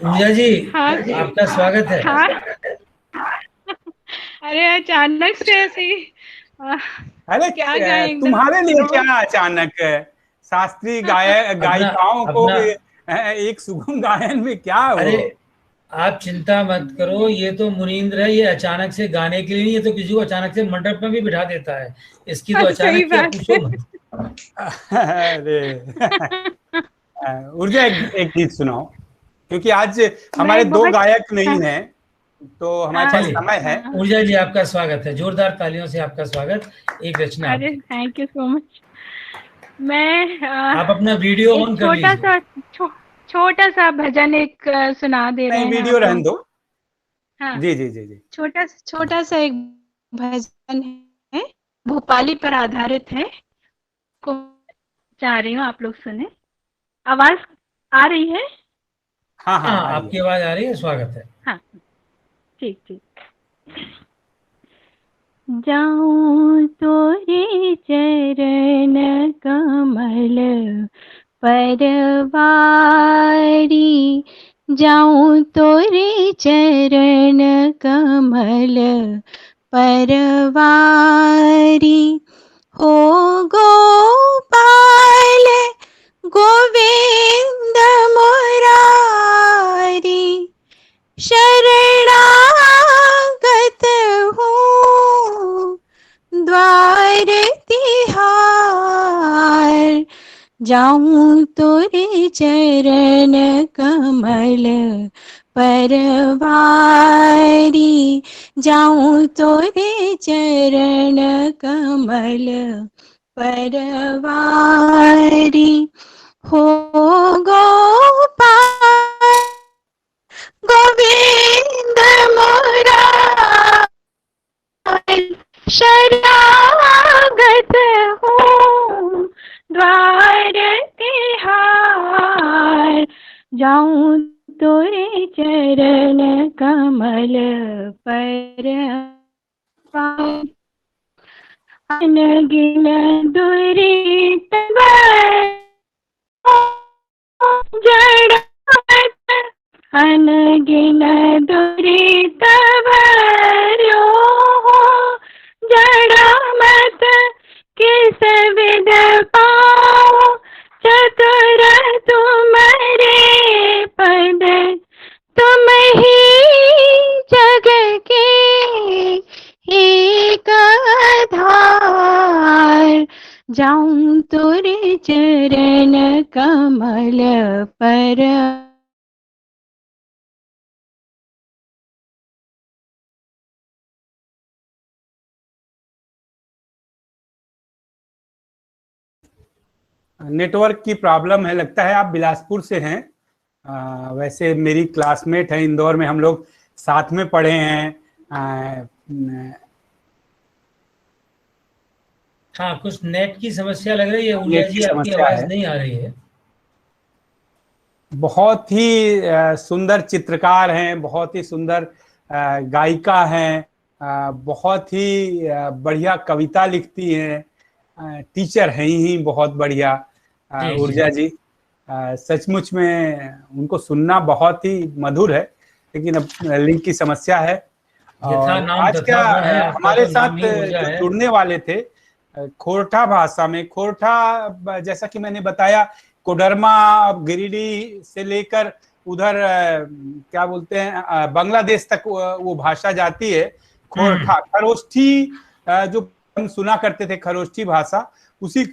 ऊर्जा जी हाँ आपका स्वागत है। हाँ। अरे अचानक से ऐसे ही अरे क्या गाएं एकदम तुम्हारे लिए स्लो। क्या अचानक है, शास्त्रीय गायिकाओं को अपना एक सुगम गायन में क्या अरे वो। आप चिंता मत करो, ये तो मुनींद्र है, ये अचानक से गाने के लिए नहीं, ये तो किसी को अचानक से मंडप में भी बिठा देता है। इसकी तो सही अचानक की आप बात पूछो है। मत। अरे ऊर्जा एक गीत सुनाओ, क्योंकि आज हमारे मैं दो बहुत गायक नहीं हैं, तो हमारे पास चलिए समय है। ऊर्जा जी आपका स्वागत है, जोरदार तालियों से आपका स्वागत। एक रचना अरे आपकी। Thank you so much. मैं आप अपना वीडियो एक ऑन कर लीजिए। छोटा सा भजन एक सुना दे रहे नहीं, हैं वीडियो आप रहने लोग। दो। हाँ, जी जी जी जी। छोटा सा एक भजन है, भोपाली पर आधारित है, को चाह रही हूँ आप लोग सुने। आवाज आ रही है? हाँ हाँ हाँ आ रही आपकी है। आवाज आ रही है, स्वागत है। हाँ ठीक ठीक। जाऊं तोरे चरण कमल परवारी, जाऊं तोरे चरण कमल परवारी, हो गोपाल गोविंद मुरारी, शरणागत हूँ द्वार तिहार, जाऊं तोरे चरण कमल परवारी, जाऊं तोरे चरण कमल परवारी, हो गोपाल गोविंद मुरारी, शरणागत हूँ द्वार तिहार, जाऊं तोरे चरण कमल परवारी, अनगिन दुरित जड़मत, अनगिन दुरित भर्यो जड़मत, किस विध पाओ चतुर तुम्हारे पद, तुम ही जग के एक आधार, जाऊं तोरे चरण कमल पर। नेटवर्क की प्रॉब्लम है, लगता है आप बिलासपुर से हैं। वैसे मेरी क्लासमेट है, इंदौर में हम लोग साथ में पढ़े हैं। हाँ कुछ नेट की समस्या लग रही है ऊर्जा नेट की जी, आपकी समस्या आवाज है। नहीं आ रही है। बहुत ही सुंदर चित्रकार हैं, बहुत ही सुंदर गायिका हैं, बहुत ही बढ़िया कविता लिखती हैं, टीचर हैं ही बहुत बढ़िया जी, ऊर्जा जी। सचमुच में उनको सुनना बहुत ही मधुर है, लेकिन अब लिंक की समस्या है। यथा और नाम आज तथा क्या गुण है, आपका हमारे तो साथ नाम ही ऊर्जा जो है। जुड़ने वाले थे खोरठा भाषा में, खोरठा जैसा कि मैंने बताया, कोडरमा गिरिडीह से लेकर उधर क्या बोलते हैं बांग्लादेश तक वो भाषा जाती है। खोरठा खरोष्ठी जो हम सुना करते थे, खरोष्ठी भाषा, उसी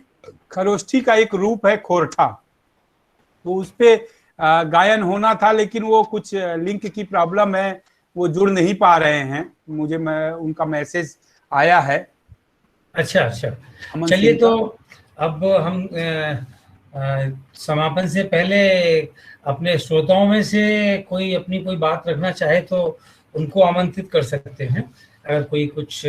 खरोष्ठी का एक रूप है खोरठा। तो उस पे गायन होना था, लेकिन वो कुछ लिंक की प्रॉब्लम है, वो जुड़ नहीं पा रहे हैं। मुझे उनका मैसेज आया है। अच्छा अच्छा, चलिए तो अब हम समापन से पहले अपने श्रोताओं में से कोई अपनी कोई बात रखना चाहे तो उनको आमंत्रित कर सकते हैं। अगर कोई कुछ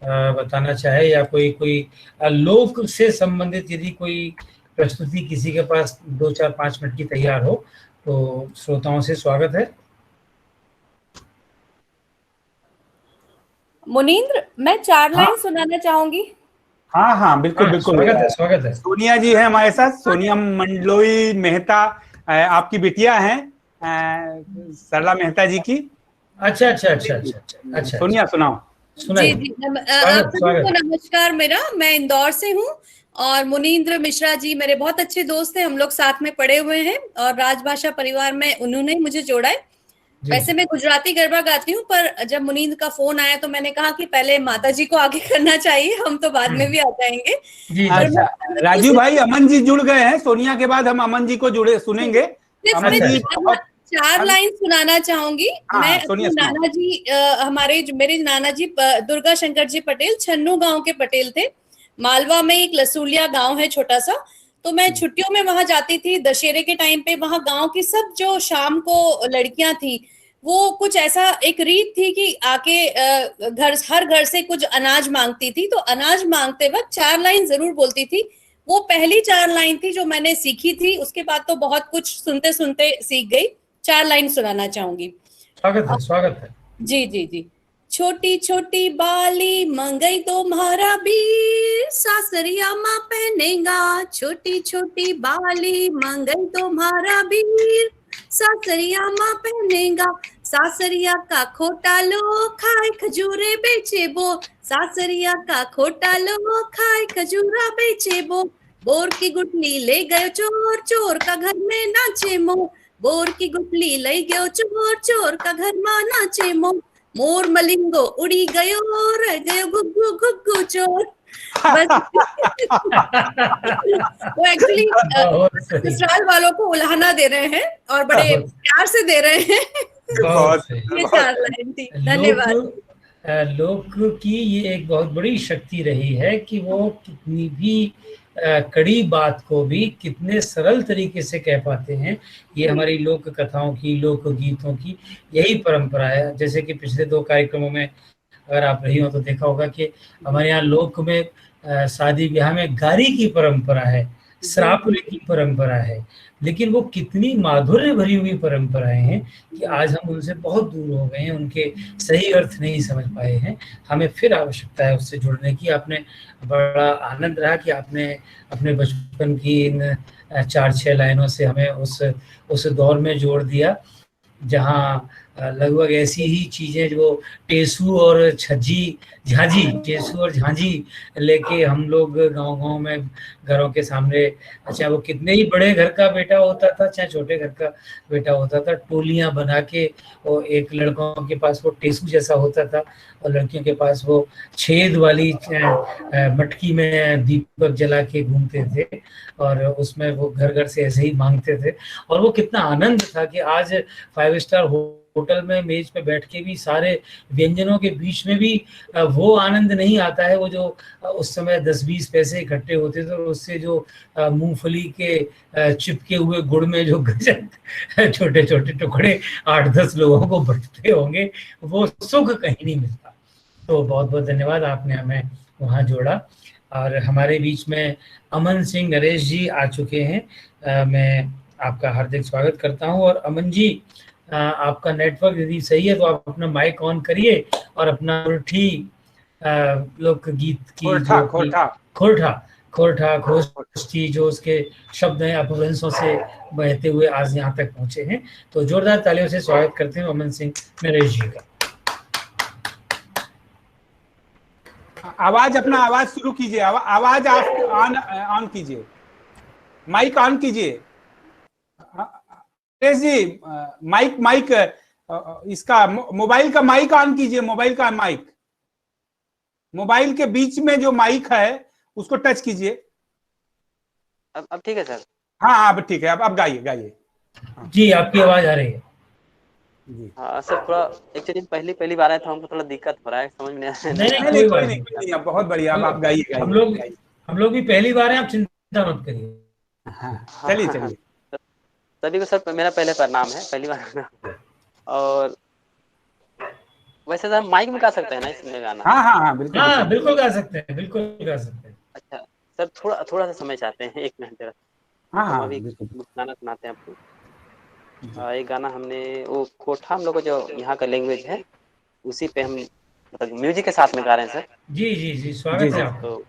बताना चाहे या कोई लोक से संबंधित यदि कोई प्रस्तुति किसी के पास 2, 4, 5 मिनट की तैयार हो तो श्रोताओं से स्वागत है। मुनींद्र, मैं 4 हाँ। लाइन सुनाना चाहूंगी। हाँ हाँ बिल्कुल बिल्कुल। स्वागत है। सोनिया जी है हमारे साथ, सोनिया मंडलोई मेहता आपकी बिटिया हैं, सरला मेहता जी की। अच्छा। सोनिया सुनाओ। जी जी, आप सभी को नमस्कार। मैं इंदौर से हूँ और मुनींद्र मिश्रा जी मेरे बहुत अच्छे दोस्त हैं, हम लोग साथ में पढ़े हुए हैं और राजभाषा परिवार में उन्होंने मुझे जोड़ा है। वैसे मैं गुजराती गरबा गाती हूँ, पर जब मुनींद्र का फोन आया तो मैंने कहा कि पहले माता जी को आगे करना चाहिए, हम तो बाद में भी आ जाएंगे। अच्छा, राजीव भाई अमन जी जुड़ गए हैं, सोनिया के बाद हम अमन जी को जुड़े सुनेंगे। अमन जी 4 लाइन सुनाना चाहूंगी। हाँ, मैं सोनिया अपने नाना जी, मेरे नाना जी दुर्गा शंकर जी पटेल छन्नू गांव के पटेल थे। मालवा में एक लसूलिया गांव है छोटा सा, तो मैं छुट्टियों में वहां जाती थी। दशहरे के टाइम पे वहां गांव की सब जो शाम को लड़कियां थी, वो कुछ ऐसा एक रीत थी कि आके हर घर से कुछ अनाज मांगती थी, तो अनाज मांगते वक्त 4 लाइन जरूर बोलती थी। वो पहली 4 लाइन थी जो मैंने सीखी थी, उसके बाद तो बहुत कुछ सुनते सुनते सीख गई। 4 लाइन सुनाना चाहूंगी। स्वागत है। जी जी जी। छोटी छोटी बाली मंगई तुम्हारा बीर, सासरिया माँ पहनेगा। छोटी छोटी बाली मंगई तुम्हारा बीर, सासरिया माँ पहनेगा। सासरिया का खोटा लो खाए खजूरे बेचे बो, सासरिया का खोटा लो खाए खजूरा बेचे बो। बोर की गुटली ले गयो चोर, चोर का घर में नाचे मो। बोर की गुटली ले गयो चोर, चोर का घर में नाचे मो। मोर मलिंगो उड़ी गयो, रह गयो गुग्गू गुग्गू चोर। बस वो एक्चुअली ससुराल वालों को उल्हाना दे रहे हैं और बड़े प्यार से दे रहे हैं। ये 4 लाइन थी। धन्यवाद। लोक की ये एक बहुत बड़ी शक्ति रही है कि वो कितनी भी कड़ी बात को भी कितने सरल तरीके से कह पाते हैं। ये हमारी लोक कथाओं की, लोक गीतों की यही परंपरा है। जैसे कि पिछले 2 कार्यक्रमों में अगर आप रही हो तो देखा होगा कि हमारे यहाँ लोक में शादी ब्याह में गारी की परंपरा है, श्रापले की परंपरा है, लेकिन वो कितनी माधुर्य भरी हुई परंपराएं हैं कि आज हम उनसे बहुत दूर हो गए हैं, उनके सही अर्थ नहीं समझ पाए हैं। हमें फिर आवश्यकता है उससे जुड़ने की। आपने बड़ा आनंद रहा कि आपने अपने बचपन की इन 4-6 लाइनों से हमें उस दौर में जोड़ दिया जहाँ लगभग ऐसी ही चीजें जो टेसू और झांझी, टेसू और झांझी लेके हम लोग गांव में घरों के सामने, अच्छा वो कितने ही बड़े घर का बेटा होता था चाहे छोटे घर का बेटा होता था, टोलियां बना के वो एक लड़कों के पास वो टेसू जैसा होता था और लड़कियों के पास वो छेद वाली मटकी में दीपक जला के घूमते थे और उसमें वो घर घर से ऐसे ही मांगते थे। और वो कितना आनंद था कि आज 5 स्टार होटल में मेज पे बैठ के भी सारे व्यंजनों के बीच में भी वो आनंद नहीं आता है। वो जो उस समय 10-20 पैसे इकट्ठे होते थे और उससे जो मूंगफली के चिपके हुए गुड़ में जो गजक छोटे छोटे टुकड़े 8-10 लोगों को बंटते होंगे, वो सुख कहीं नहीं मिलता। तो बहुत बहुत धन्यवाद, आपने हमें वहाँ जोड़ा। और हमारे बीच में अमन सिंह नरेश जी आ चुके हैं। मैं आपका हार्दिक स्वागत करता हूँ। और अमन जी, आपका नेटवर्क यदि सही है तो आप अपना माइक ऑन करिए और अपना उठी लोकगीत की खोरठा खोष्ठी जो उसके शब्द हैं अपभ्रंशों से बहते हुए आज यहाँ तक पहुंचे हैं, तो जोरदार तालियों से स्वागत करते हैं अमन सिंह नरेश जी का। अपना आवाज शुरू कीजिए, आवाज आप ऑन कीजिए, माइक ऑन कीजिए। जी माइक इसका मोबाइल का माइक ऑन कीजिए, मोबाइल के बीच में जो माइक है उसको टच कीजिए। अब ठीक है सर? हाँ अब ठीक है, अब गाइए। जी आपकी आवाज आ रही है। हाँ सर, थोड़ा एक्चुअली पहली बार आया था, हमको थोड़ा दिक्कत हो रहा है, समझ में नहीं कोई नहीं, बहुत बढ़िया, आप गाइए। हम लोग भी पहली बार हैं, आप चिंता मत करिए। चलिए। सभी को सर मेरा पहले प्रणाम है, पहली बार। और वैसे तो हम माइक में गा सकते हैं ना इसमें गाना? हाँ बिल्कुल गा सकते हैं। अच्छा सर, थोड़ा सा समय चाहते हैं, 1 मिनट जरा। हाँ अभी गाना सुनाते हैं आपको। एक गाना हमने वो कोठा, हम लोग को जो यहाँ का लैंग्वेज है उसी पे हम मतलब म्यूजिक के साथ में गा रहे हैं सर। जी जी जी, स्वागत है आपका। तो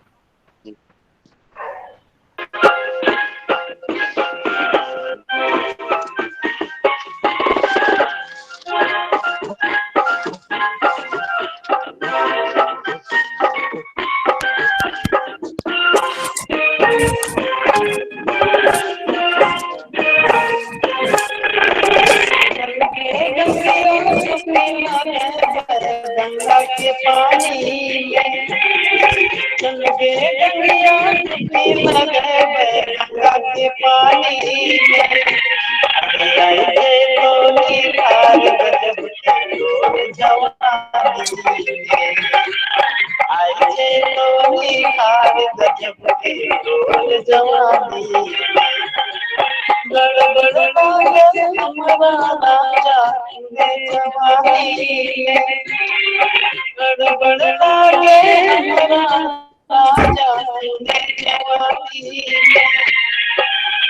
गंगा के पानी में चल गे गंगा डुबकी लगे गंगा के पानी में आई गे डोली खार गजब के डोल जवानी में आई गे डोली खार गजब के डोल जवानी में गड़बड़ लागे हमरा राजा जवानी में गड़बड़ लागे हमरा राजा जवानी में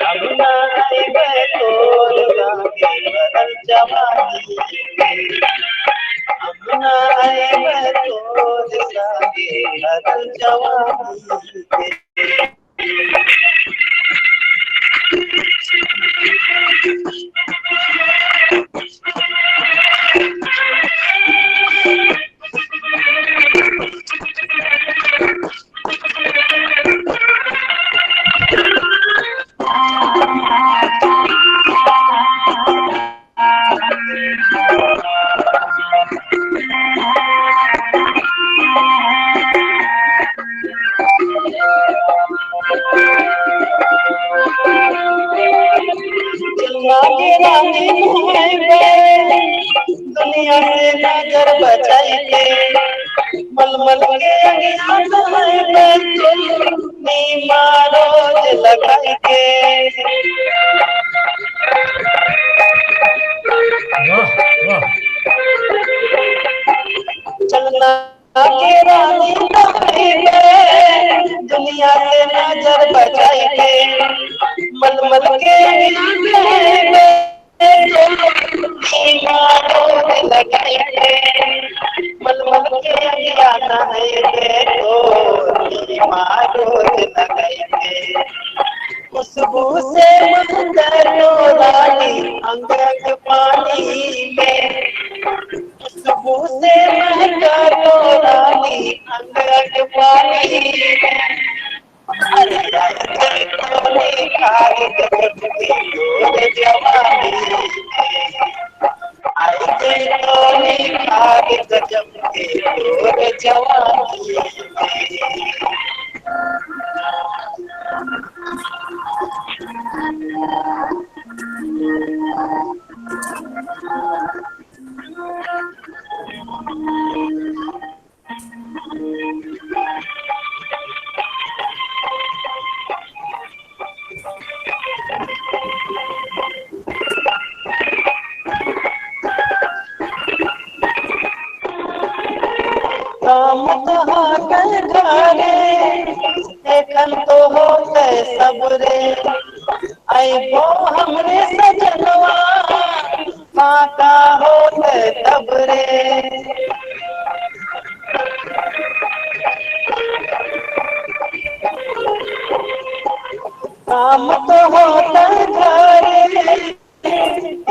अब ना आइबे तोर लागे बदल जवानी में अब ना आइबे तोर लागे बदल जवानी में दुनिया से नजर बचाई के मलमल के मारो लगाई के चलना के रानी दुनिया से नजर बचाई के मलमल के लगाई मलमल के आना है तो मारो लगाई खुशबू से रानी अंग अंग पानी में खुशबू से रानी अंग अंग पानी में जवानी आई गजब के जवानी काम कहाँ कर घरे एखन तो होते सबरे आइबो हमरे सजनवा काका होते तबरे काम तो होते घरे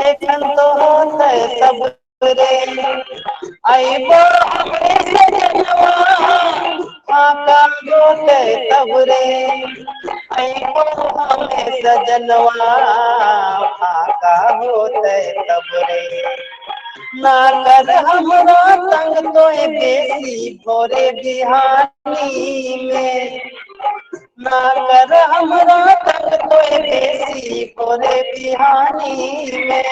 एखन तो होते सबरे आइबो हमरे सजनवा काका होते तबरे आइबो हमें सजनवा काका होते तबरे ना कर हमरा तंग तो बेसी भोरे बिहानी में ना कर हमरा तंग तो बेसी भोरे बिहानी में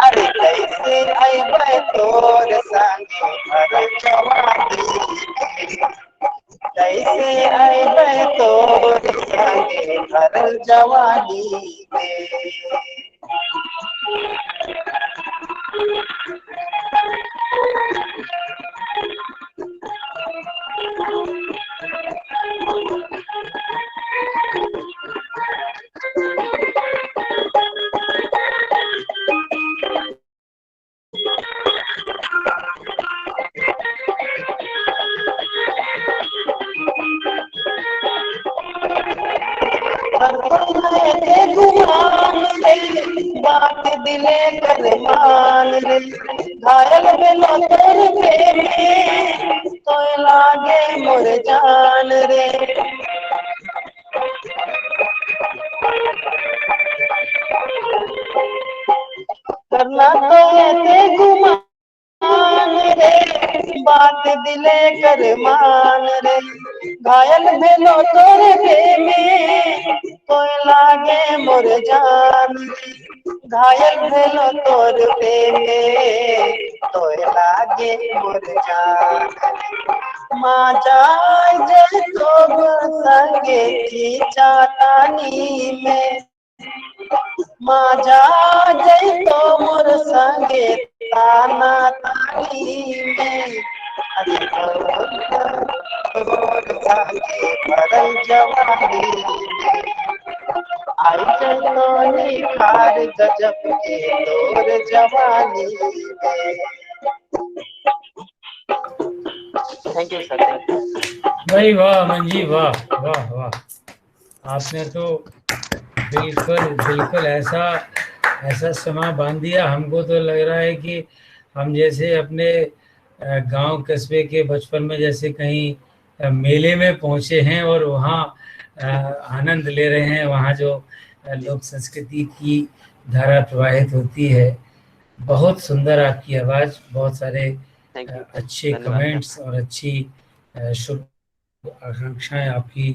अरे कैसे आइबे तोर संगे भर जवानी कैसे आइबे तोर संगे भर जवानी में थे गुमान रे, बात दिले कर मान रे, घायल बिना तोर प्रेमे तो लागे मोर जान रे। करना तो ऐसे गुमान रे, बात दिले कर मान रे, घायल भेलो तोरे प्रेमे तो लागे मोर जान रे, घायल भेलो तोर प्रेमे तो लागे मोर जान रे। माँ जाय जे तो संगे की चातानी में, माँ जा जई तो मोर संगे ताना तानी में, मोर संगे भरल जवानी में, आई जई तो निखार गजब के तोर जवानी में। Thank you sir, thank you. भाई वाह मंजी, वाह वाह वाह, आपने तो बिल्कुल बिल्कुल ऐसा समा बांध दिया। हमको तो लग रहा है कि हम जैसे अपने गांव कस्बे के बचपन में जैसे कहीं मेले में पहुंचे हैं और वहाँ आनंद ले रहे हैं। वहाँ जो लोक संस्कृति की धारा प्रवाहित होती है। बहुत सुंदर आपकी आवाज़, बहुत सारे अच्छे कमेंट्स और अच्छी शुभ आकांक्षाएं आपके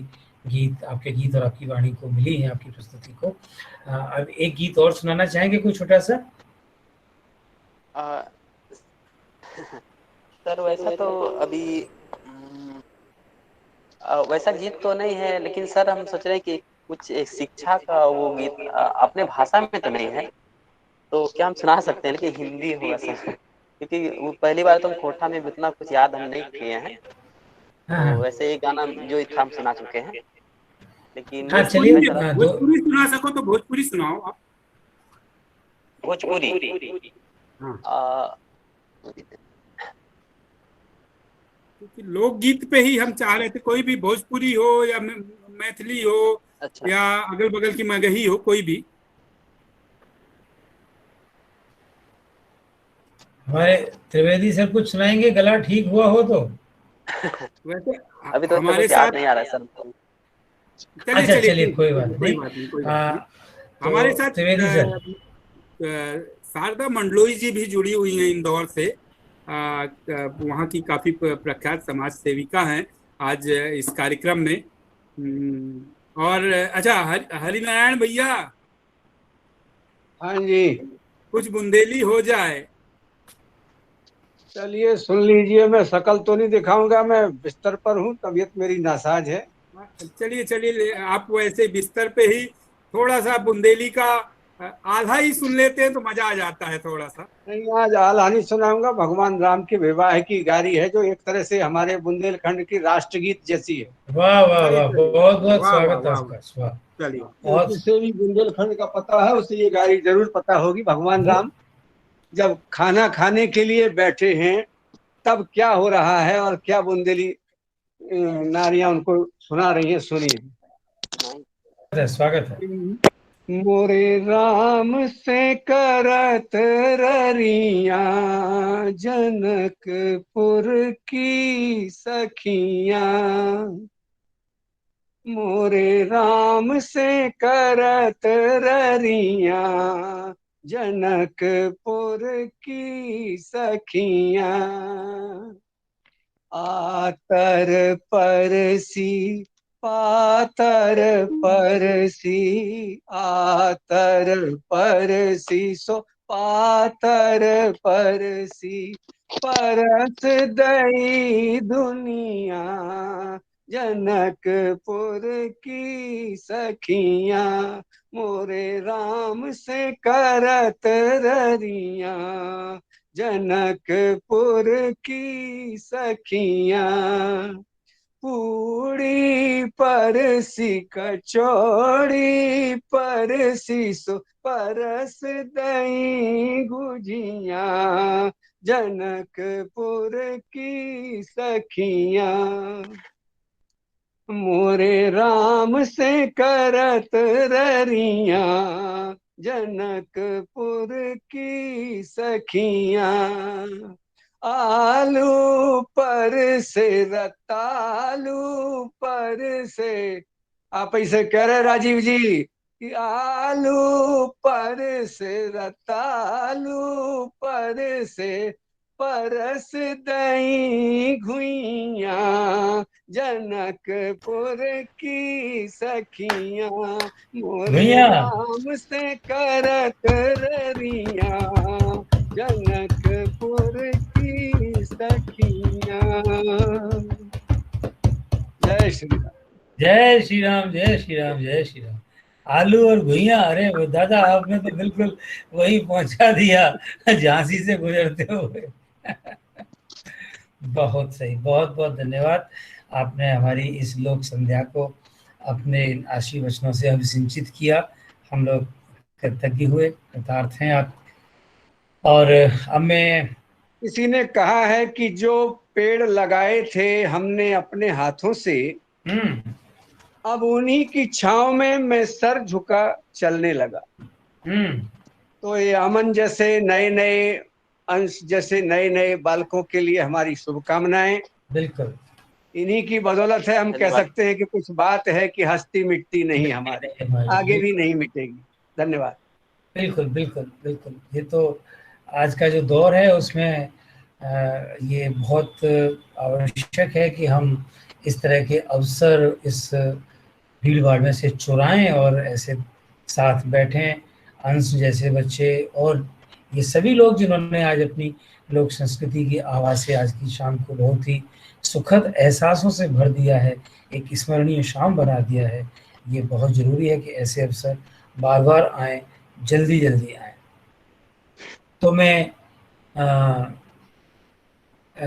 गीत और आपकी वाणी को मिली है, आपकी प्रस्तुति को। अब एक गीत और सुनाना चाहेंगे कोई छोटा सा? सर वैसा तो अभी वैसा गीत तो नहीं है, लेकिन सर हम सोच रहे हैं कि कुछ एक शिक्षा का वो गीत अपने भाषा में तो नहीं है, तो क्या हम सुना सकते हैं, लेकिन हिंदी होगा सर, क्योंकि वो पहली बार तो हम कोठा में इतना कुछ याद हम नहीं किए हैं। तो वैसे एक गाना जो था हम सुना चुके हैं, लेकिन हाँ चलिए, भोजपुरी सुना सको तो भोजपुरी सुनाओ आप। भोजपुरी क्योंकि लोकगीत पे ही हम चाह रहे थे, कोई भी भोजपुरी हो या मैथिली हो, अच्छा, या अगल बगल की मगही हो, कोई भी। हमारे त्रिवेदी सर कुछ सुनाएंगे, गला ठीक हुआ हो तो। वैसे अभी तो हमारे साथ नहीं आ रहा है सर। अच्छा चलिए, कोई बात नहीं। हमारे साथ त्रिवेदी सर, शारदा मंडलोई जी भी जुड़ी हुई हैं इंदौर से। वहाँ की काफी प्रख्यात समाज सेविका हैं आज इस कार्यक्रम में। और अच्छा, हरिनारायण भैया, हाँ जी, कुछ बुंदेली हो जाए। चलिए सुन लीजिए। मैं शकल तो नहीं दिखाऊंगा, मैं बिस्तर पर हूँ, तबीयत मेरी नासाज है। चलिए चलिए, आप वैसे बिस्तर पे ही थोड़ा सा बुंदेली का आधा ही सुन लेते हैं तो मजा आ जाता है थोड़ा सा। नहीं, आज आला नहीं सुनाऊंगा। भगवान राम के विवाह की गारी है, जो एक तरह से हमारे बुंदेलखंड की राष्ट्रगीत जैसी है। वाह वाह वाह, बहुत बहुत स्वागत आपका। चलिए, और जिसे भी बुंदेलखंड का पता है उसे ये गारी जरूर पता होगी। भगवान राम जब खाना खाने के लिए बैठे हैं तब क्या हो रहा है और क्या बुंदेली नारियां उनको सुना रही हैं, सुनिए। स्वागत है। मोरे राम से करत ररिया, जनकपुर की सखियां। मोरे राम से करत ररिया, जनकपुर की सखियां। आतर परसी पातर परसी, आतर परसी सो पातर परसी, परस दई दुनिया, जनकपुर की सखियां। मोरे राम से करत ररिया, जनकपुर की सखियां। पूड़ी परसी कचौड़ी परसी सो परस दई गुजिया, जनकपुर की सखियां। मोरे राम से करत ररिया, जनकपुर की सखियां। आलू पर से रतालू पर से, आप ऐसे कह रहे राजीव जी कि आलू पर से रतालू पर से, परस दही घुइया, जनकपुर की सखियां। मोरे भैया राम से करत ररिया, जनकपुर की सखियां। जय श्री राम। जय श्री राम, जय श्री राम, जय श्री राम। आलू और भुइया, अरे वो दादा आपने तो बिल्कुल वही पहुंचा दिया झांसी से गुजरते हुए। बहुत सही, बहुत बहुत धन्यवाद। आपने हमारी इस लोक संध्या को अपने आशीर्वचनों से अभिसिंचित किया। हम लोग कृतज्ञ हुए, कृतार्थ हैं आप। और अब मैं, किसी ने कहा है कि जो पेड़ लगाए थे हमने अपने हाथों से, अब उन्हीं की छांव में मैं सर झुका चलने लगा। तो ये अमन जैसे नए नए अंश जैसे नए नए बालकों के लिए हमारी शुभकामनाएं। बिल्कुल इन्हीं की बदौलत है हम कह सकते हैं कि कुछ बात है कि हस्ती मिटती नहीं हमारी, आगे भी नहीं मिटेगी। धन्यवाद। बिल्कुल बिल्कुल बिल्कुल। ये तो आज का जो दौर है उसमें ये बहुत आवश्यक है कि हम इस तरह के अवसर इस भीड़ भाड़ में से चुराएं और ऐसे साथ बैठें, अंश जैसे बच्चे और ये सभी लोग जिन्होंने आज अपनी लोक संस्कृति की आवाज़ से आज की शाम को बहुत ही सुखद एहसासों से भर दिया है, एक स्मरणीय शाम बना दिया है। ये बहुत ज़रूरी है कि ऐसे अवसर बार बार आएँ, जल्दी जल्दी आएँ। तो मैं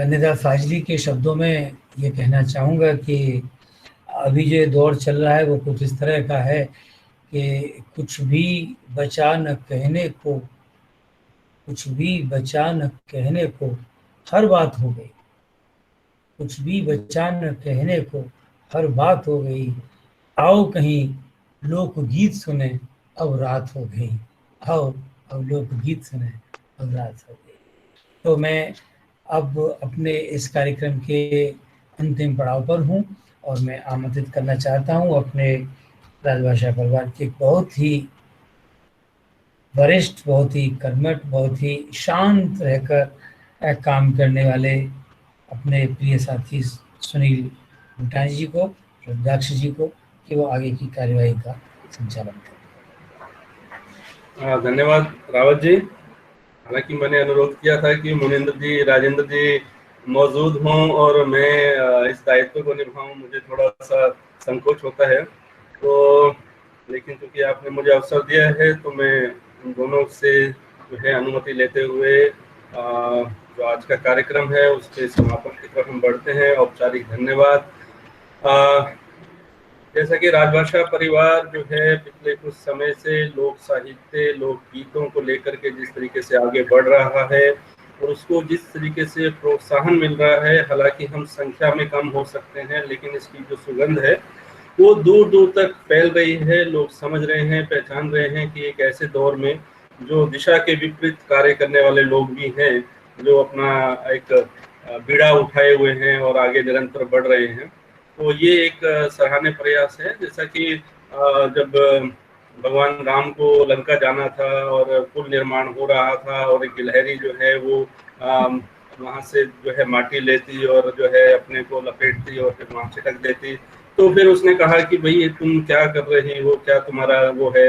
निदा फाजली के शब्दों में ये कहना चाहूँगा कि अभी जो दौर चल रहा है वो कुछ इस तरह का है कि कुछ भी बचा न कहने को, कुछ भी बचा न कहने को हर बात हो गई, कुछ भी बचा न कहने को हर बात हो गई। आओ कहीं लोकगीत सुने अब रात हो गई, आओ अब लोकगीत सुने अब रात हो गई। तो मैं अब अपने इस कार्यक्रम के अंतिम पड़ाव पर हूँ और मैं आमंत्रित करना चाहता हूँ अपने राजभाषा परिवार के बहुत ही वरिष्ठ, बहुत ही कर्मठ, बहुत ही शांत रहकर काम करने वाले अपने प्रिय साथी सुनील भूटानी जी को, रुद्राक्ष जी को, कि वो आगे की कार्यवाही का संचालन करें। धन्यवाद रावत जी। हालांकि मैंने अनुरोध किया था कि मुनिंद्र जी, राजेंद्र जी मौजूद हों और मैं इस दायित्व को निभाऊं, मुझे थोड़ा सा संकोच होता है, तो लेकिन क्योंकि आपने मुझे अवसर दिया है तो मैं उन दोनों से जो है अनुमति लेते हुए जो आज का कार्यक्रम है उसके समापन की तरफ हम बढ़ते हैं। औपचारिक धन्यवाद। जैसा कि राजभाषा परिवार जो है पिछले कुछ समय से लोक साहित्य, लोक गीतों को लेकर के जिस तरीके से आगे बढ़ रहा है और उसको जिस तरीके से प्रोत्साहन मिल रहा है, हालांकि हम संख्या में कम हो सकते हैं लेकिन इसकी जो सुगंध है वो दूर दूर तक फैल रही है। लोग समझ रहे हैं, पहचान रहे हैं कि एक ऐसे दौर में जो दिशा के विपरीत कार्य करने वाले लोग भी हैं, जो अपना एक बीड़ा उठाए हुए हैं और आगे निरंतर बढ़ रहे हैं, तो ये एक सराहनीय प्रयास है। जैसा कि जब भगवान राम को लंका जाना था और पुल निर्माण हो रहा था और एक गिलहरी जो है वो वहाँ से जो है माटी लेती और जो है अपने को लपेटती और फिर वहाँ छिटक देती, तो फिर उसने कहा कि भाई तुम क्या कर रही हो, क्या तुम्हारा वो है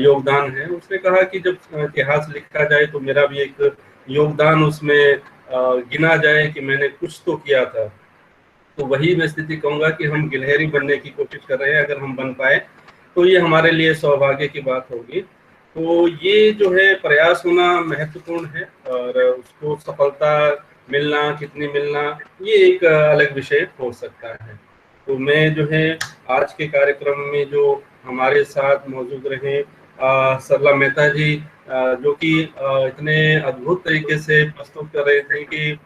योगदान है। उसने कहा कि जब इतिहास लिखा जाए तो मेरा भी एक योगदान उसमें गिना जाए कि मैंने कुछ तो किया था। तो वही मैं स्थिति कहूँगा कि हम गिलहरी बनने की कोशिश कर रहे हैं। अगर हम बन पाए तो ये हमारे लिए सौभाग्य की बात होगी। तो ये जो है प्रयास होना महत्वपूर्ण है और उसको सफलता मिलना, कितनी मिलना, ये एक अलग विषय हो सकता है। तो मैं जो है आज के कार्यक्रम में जो हमारे साथ मौजूद रहे सरला मेहता जी, जो कि इतने अद्भुत तरीके से प्रस्तुत कर रहे थे कि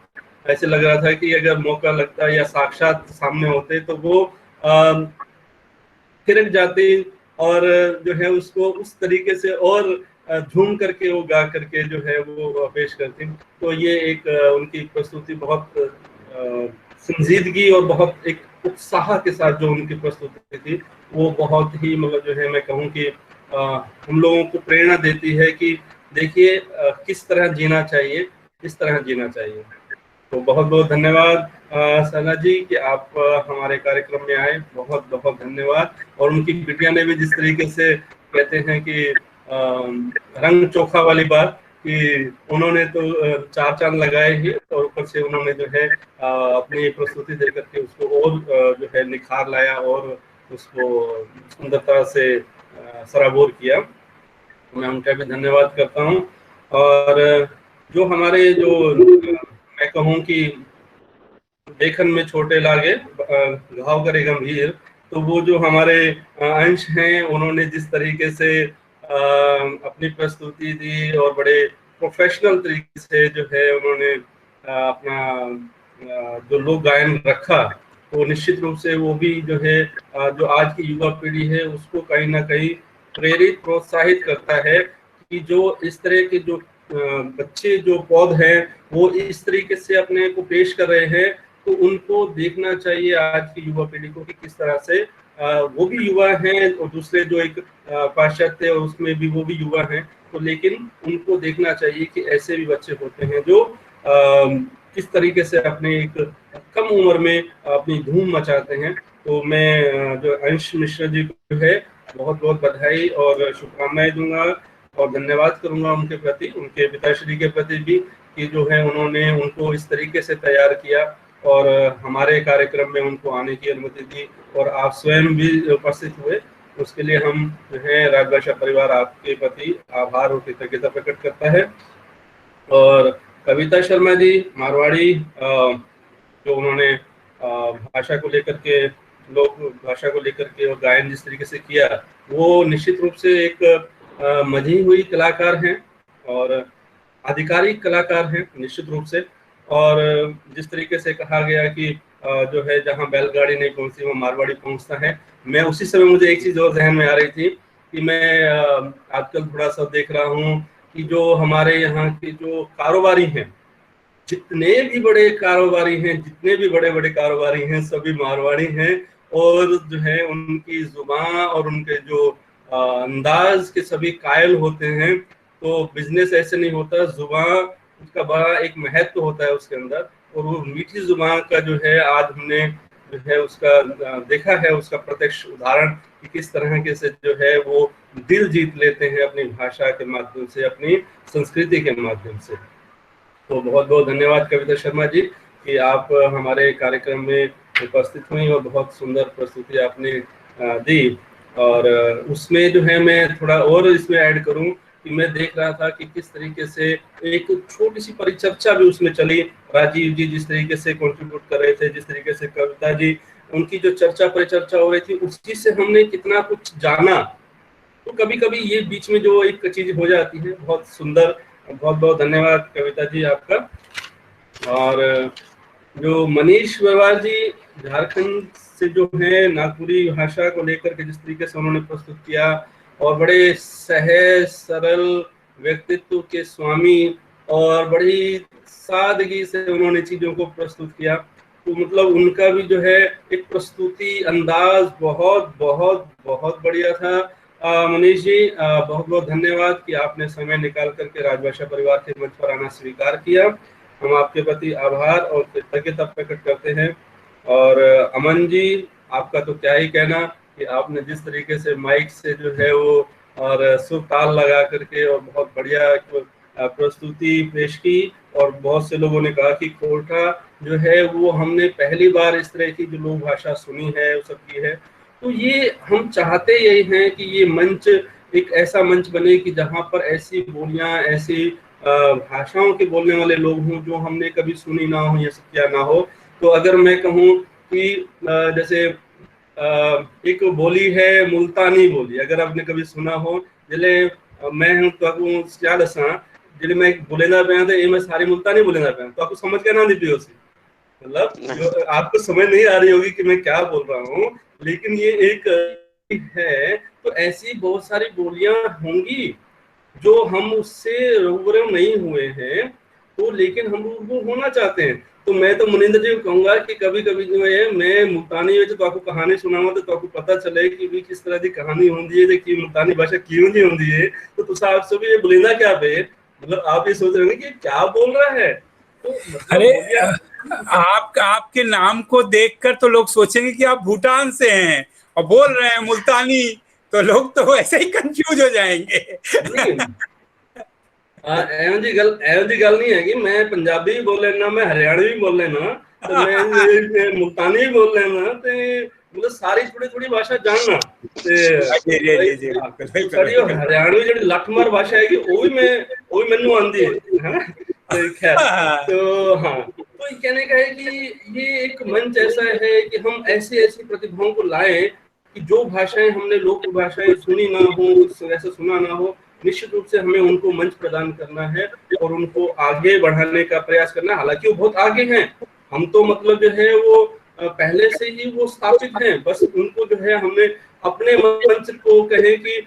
ऐसे लग रहा था कि अगर मौका लगता या साक्षात सामने होते तो वो थिरक जाते और जो है उसको उस तरीके से और झूम करके वो गा करके जो है वो पेश करती। तो ये एक उनकी प्रस्तुति बहुत संजीदगी और बहुत एक उत्साह के साथ जो उनकी प्रस्तुति थी वो बहुत ही मतलब जो है मैं कहूँ कि हम लोगों को प्रेरणा देती है कि देखिए किस तरह जीना चाहिए, इस तरह जीना चाहिए। तो बहुत बहुत धन्यवाद सना जी कि आप हमारे कार्यक्रम में आए, बहुत बहुत धन्यवाद। और उनकी बिटिया ने भी जिस तरीके से कहते हैं कि रंग चोखा वाली बात कि उन्होंने तो 4 चांद लगाए ही और ऊपर से उन्होंने जो है अपनी प्रस्तुति दे करके उसको और जो है निखार लाया और उसको सुंदरता से सराबोर किया। मैं उनका भी धन्यवाद करता हूँ। और जो हमारे जो मैं कहूँ कि देखन में छोटे लागे घाव करे गंभीर, तो वो जो हमारे अंश हैं उन्होंने जिस तरीके से अपनी प्रस्तुति दी और बड़े प्रोफेशनल तरीके से जो है उन्होंने अपना जो लोक गायन रखा, तो निश्चित रूप से वो भी जो है जो आज की युवा पीढ़ी है उसको कहीं ना कहीं प्रेरित प्रोत्साहित करता है कि जो इस तरह के जो बच्चे जो पौध हैं वो इस तरीके से अपने को पेश कर रहे हैं, तो उनको देखना चाहिए आज की युवा पीढ़ी को कि किस तरह से वो भी युवा हैं और दूसरे जो एक पाश्चात्य उसमें भी वो भी युवा हैं, तो लेकिन उनको देखना चाहिए कि ऐसे भी बच्चे होते हैं जो किस तरीके से अपने एक कम उम्र में अपनी धूम मचाते हैं। तो मैं जो अंश मिश्रा जी को है बहुत बहुत बधाई और शुभकामनाएं दूंगा और धन्यवाद करूंगा उनके प्रति, उनके पिताश्री के प्रति भी कि जो है उन्होंने उनको इस तरीके से तैयार किया और हमारे कार्यक्रम में उनको आने की अनुमति दी और आप स्वयं भी उपस्थित हुए। उसके लिए हम जो है राजभाषा परिवार आपके प्रति आभार और कृतज्ञता प्रकट करता है। और कविता शर्मा जी मारवाड़ी जो उन्होंने भाषा को लेकर के लोक भाषा को लेकर के और गायन जिस तरीके से किया, वो निश्चित रूप से एक मजी हुई कलाकार हैं और आधिकारिक कलाकार हैं निश्चित रूप से। और जिस तरीके से कहा गया कि जो है जहां बैलगाड़ी नहीं पहुंचती वहां मारवाड़ी पहुंचता है, मैं उसी समय मुझे एक चीज और जहन में आ रही थी कि मैं आजकल थोड़ा सा देख रहा हूं कि जो हमारे यहाँ के जो कारोबारी हैं, जितने भी बड़े कारोबारी हैं, जितने भी बड़े बड़े कारोबारी हैं, सभी मारवाड़ी हैं और जो है उनकी जुबान और उनके जो अंदाज के सभी कायल होते हैं। तो बिजनेस ऐसे नहीं होता, जुबान उसका बड़ा एक महत्व होता है उसके अंदर और वो मीठी जुबान का जो है आज हमने जो है उसका देखा है, उसका प्रत्यक्ष उदाहरण कि किस तरह के से जो है वो दिल जीत लेते हैं अपनी भाषा के माध्यम से, अपनी संस्कृति के माध्यम से। तो बहुत बहुत धन्यवाद कविता शर्मा जी कि आप हमारे कार्यक्रम में उपस्थित हुई और बहुत सुंदर प्रस्तुति आपने दी। और उसमें जो है मैं थोड़ा और इसमें ऐड करूं कि मैं देख रहा था कि किस तरीके से एक छोटी सी परिचर्चा भी उसमें चली। राजीव जी जिस तरीके से कंट्रीब्यूट कर रहे थे, जिस तरीके से कविता जी उनकी जो चर्चा परिचर्चा हो रही थी, उस चीज से हमने कितना कुछ जाना। तो कभी कभी ये बीच में जो एक चीज हो जाती है, बहुत सुंदर। बहुत बहुत धन्यवाद कविता जी आपका। और जो मनीष व्यवहार जी झारखंड से जो है नागपुरी भाषा को लेकर के जिस तरीके से उन्होंने प्रस्तुत किया और बड़े सहज सरल व्यक्तित्व के स्वामी और बड़ी सादगी से उन्होंने चीजों को प्रस्तुत किया, तो मतलब उनका भी जो है एक प्रस्तुति अंदाज बहुत बहुत बहुत बढ़िया था। मनीष जी बहुत बहुत धन्यवाद कि आपने समय निकाल करके राजभाषा परिवार के मंच पर आना स्वीकार किया। हम आपके प्रति आभार और कृतज्ञता प्रकट करते हैं। और अमन जी आपका तो क्या ही कहना कि आपने जिस तरीके से माइक से जो है वो और सुर ताल लगा करके और बहुत बढ़िया प्रस्तुति पेश की। और बहुत से लोगों ने कहा कि कोटा जो है वो हमने पहली बार इस तरह की जो लोक भाषा सुनी है वो सब की है। तो ये हम चाहते यही हैं कि ये मंच एक ऐसा मंच बने कि जहाँ पर ऐसी बोलियां, ऐसी भाषाओं के बोलने वाले लोग हों जो हमने कभी सुनी ना हो या किया ना हो। तो अगर मैं कहूँ कि जैसे एक बोली है मुल्तानी बोली, अगर आपने कभी सुना हो, जिले मैं हूँ तो आपको याद है जिले मैं बोलेंदा पे तो ये मैं सारी मुल्तानी बोलेंदा पे, तो आपको समझ क्या ना दी उसी मतलब आपको समझ नहीं आ रही होगी कि मैं क्या बोल रहा हूँ, लेकिन ये एक है। तो ऐसी बहुत सारी बोलियां होंगी जो हम उससे रूबरू नहीं हुए हैं, तो लेकिन हम वो होना चाहते हैं। तो मैं तो मुनिंद्र जी को कहूंगा कि कभी कभी जो है मैं मुल्तानी में तो आपको कहानी सुनाऊंगा तो आपको पता चले कि भी किस तरह की कहानी होती है कि मुल्तानी भाषा क्यों नहीं होती है। तो तुसा आप सब ये बोलेंदा क्या पे, मतलब आप ये सोच रहे होंगे कि क्या बोल रहा है। तो अरे आपके नाम को देखकर तो लोग सोचेंगे कि आप भूटान से हैं और बोल रहे हैं मुल्तानी, तो लोग तो ऐसे ही कंफ्यूज हो जाएंगे। एवं जी गल नहीं है कि मैं पंजाबी भी बोल लेना, मैं हरियाणवी भी बोल लेना, तो मैं मुल्तानी भी बोल लेना, तो मतलब सारी थोड़ी थोड़ी भाषा जानना ते सारी हरियाणवी जी लठमार भाषा है कि वो भी मैनू आंदी है ना। तो खैर तो हाँ, तो कहने का है कि ये एक मंच ऐसा है कि हम ऐसी प्रतिभाओं को लाएं कि जो भाषाएं हमने लोक भाषाएं सुनी ना हो, वैसे सुना ना हो, निश्चित रूप से हमें उनको मंच प्रदान करना है और उनको आगे बढ़ाने का प्रयास करना है। हालांकि वो बहुत आगे हैं, हम तो मतलब जो है वो पहले से ही वो स्थापित हैं, बस उनको जो है हमने अपने मंच को कहे कि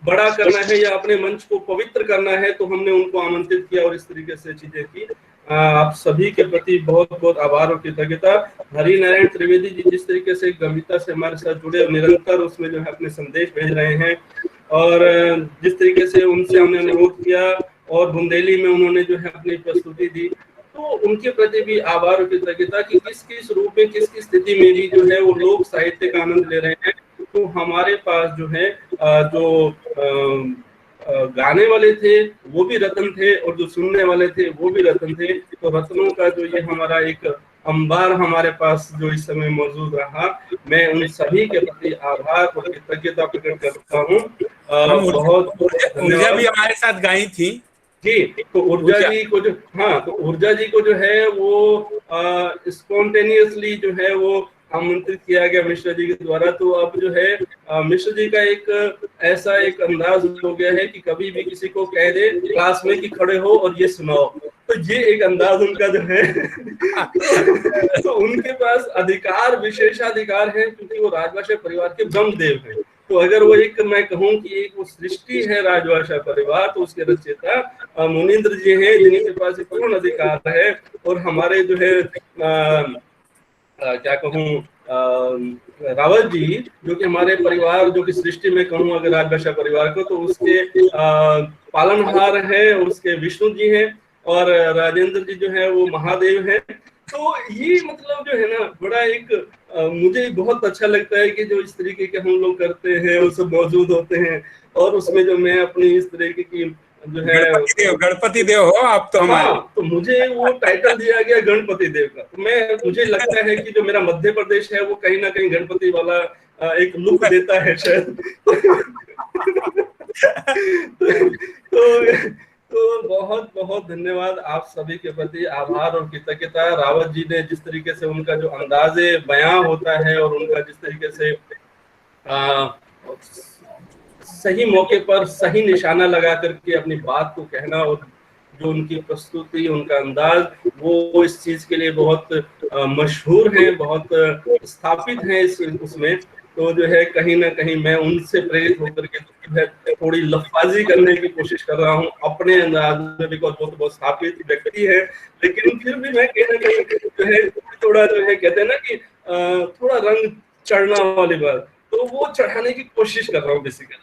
बड़ा करना है या अपने मंच को पवित्र करना है, तो हमने उनको आमंत्रित किया और इस तरीके से चीजें की। आप सभी के प्रति बहुत बहुत आभार और कृतज्ञता। हरि नारायण त्रिवेदी जी जिस तरीके से गंभीरता से हमारे साथ जुड़े और निरंतर उसमें जो है अपने संदेश भेज रहे हैं, और जिस तरीके से उनसे हमने अनुरोध किया और बुंदेली में उन्होंने जो है अपनी प्रस्तुति दी, तो उनके प्रति भी आभार और कृतज्ञता कि किस किस रूप में किस किस स्थिति में भी जो है वो लोग साहित्य का आनंद ले रहे हैं। तो हमारे पास जो है जो गाने वाले थे वो भी रत्न थे और जो सुनने वाले थे वो भी रत्न थे। तो रत्नों का जो ये हमारा एक अंबार हमारे पास जो इस समय मौजूद रहा, मैं उन सभी के प्रति आभार और कृतज्ञता प्रकट करता हूँ। बहुत ऊर्जा भी हमारे साथ गाई थी जी। तो ऊर्जा जी को जो तो ऊर्जा जी को जो है वो स्पॉन्टेनियसली जो है वो आमंत्रित किया गया मिश्रा जी के द्वारा। तो अब जो है मिश्रा जी का एक ऐसा एक अंदाज हो गया है कि कभी भी किसी को कह दे क्लास में कि खड़े हो और ये सुनाओ, तो ये एक अंदाज उनका जो है तो उनके पास अधिकार, विशेषाधिकार है, क्योंकि वो राजभाषा परिवार के ब्रह्मदेव हैं। तो अगर वो एक मैं कहूँ कि एक वो सृष्टि है राजभाषा परिवार, तो उसके रचयिता मुनिंद्र जी हैं जिनके पास पूर्ण अधिकार है। और हमारे जो है क्या कहूँ रावत जी जो कि हमारे परिवार जो कि सृष्टि में कहूँ अगर राजभाषा परिवार को, तो उसके पालनहार है, उसके विष्णु जी हैं और राजेंद्र जी जो है वो महादेव हैं। तो ये मतलब जो है ना बड़ा एक मुझे बहुत अच्छा लगता है कि जो इस तरीके के हम लोग करते हैं वो सब मौजूद होते हैं, और उसमें जो मैं अपनी इस तरीके की जो है गणपति देव हो आप तो हमारे। तो मुझे वो टाइटल दिया गया गणपति देव का। तो मुझे लगता है कि जो मेरा मध्य प्रदेश है वो कहीं ना कहीं गणपति वाला एक लुक देता है शायद। तो बहुत बहुत धन्यवाद, आप सभी के प्रति आभार और कृतज्ञता। रावत जी ने जिस तरीके से उनका जो अंदाजे बयां होता है और उनका जिस तरीके से सही मौके पर सही निशाना लगा करके अपनी बात को कहना, और जो उनकी प्रस्तुति, उनका अंदाज, वो इस चीज के लिए बहुत मशहूर है, बहुत स्थापित है उसमें। तो जो है कहीं ना कहीं मैं उनसे प्रेरित होकर के थोड़ी लफाजी करने की कोशिश कर रहा हूँ अपने अंदाज में, बिकॉज वो तो बहुत स्थापित व्यक्ति है, लेकिन फिर भी मैं कहीं ना कहीं जो है थोड़ा जो है कहते हैं ना कि थोड़ा रंग चढ़ना वाली बात, तो वो चढ़ाने की कोशिश कर रहा हूँ बेसिकली।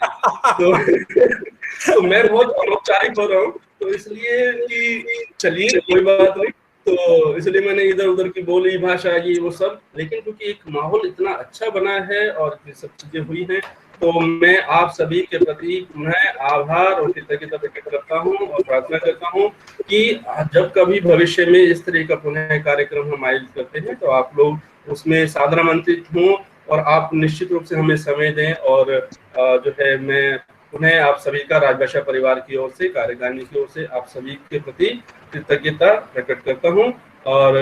तो मैं बहुत औपचारिक हो रहा हूँ, तो इसलिए कि चलिए कोई बात नहीं, तो इसलिए मैंने इधर उधर की बोली भाषा ये वो सब, लेकिन क्योंकि एक माहौल इतना अच्छा बना है और ये सब चीजें हुई हैं, तो मैं आप सभी के प्रति मैं आभार और कृतज्ञता प्रकट करता हूँ और प्रार्थना करता हूँ कि जब कभी भविष्य में इस तरह का पुनः कार्यक्रम हम आयोजित करते हैं तो आप लोग उसमें सादर आमंत्रित हों और आप निश्चित रूप से हमें समय दें। और जो है मैं पुनः आप सभी का राजभाषा परिवार की ओर से, कार्यकारिणी की ओर से आप सभी के प्रति कृतज्ञता प्रकट करता हूं, और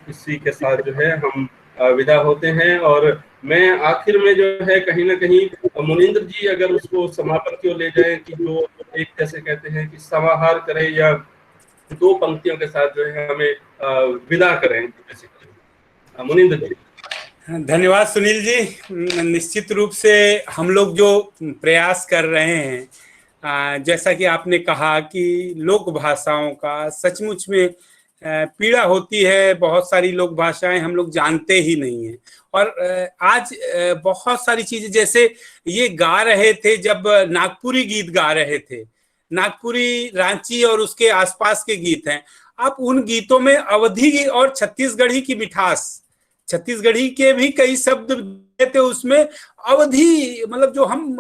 इसी के साथ जो है हम विदा होते हैं। और मैं आखिर में जो है कहीं ना कहीं मुनिंद्र जी अगर उसको समापन की ओर ले जाएं कि जो एक जैसे कहते हैं कि समाहार करें या दो पंक्तियों के साथ जो है हमें विदा करें, मुनिंद्र जी। धन्यवाद सुनील जी। निश्चित रूप से हम लोग जो प्रयास कर रहे हैं, जैसा कि आपने कहा कि लोक भाषाओं का सचमुच में पीड़ा होती है। बहुत सारी लोक भाषाएं हम लोग जानते ही नहीं हैं। और आज बहुत सारी चीजें, जैसे ये गा रहे थे, जब नागपुरी गीत गा रहे थे, नागपुरी, रांची और उसके आसपास के गीत हैं, आप उन गीतों में अवधी और छत्तीसगढ़ी की मिठास, छत्तीसगढ़ी के भी कई शब्द थे उसमें, अवधी मतलब जो हम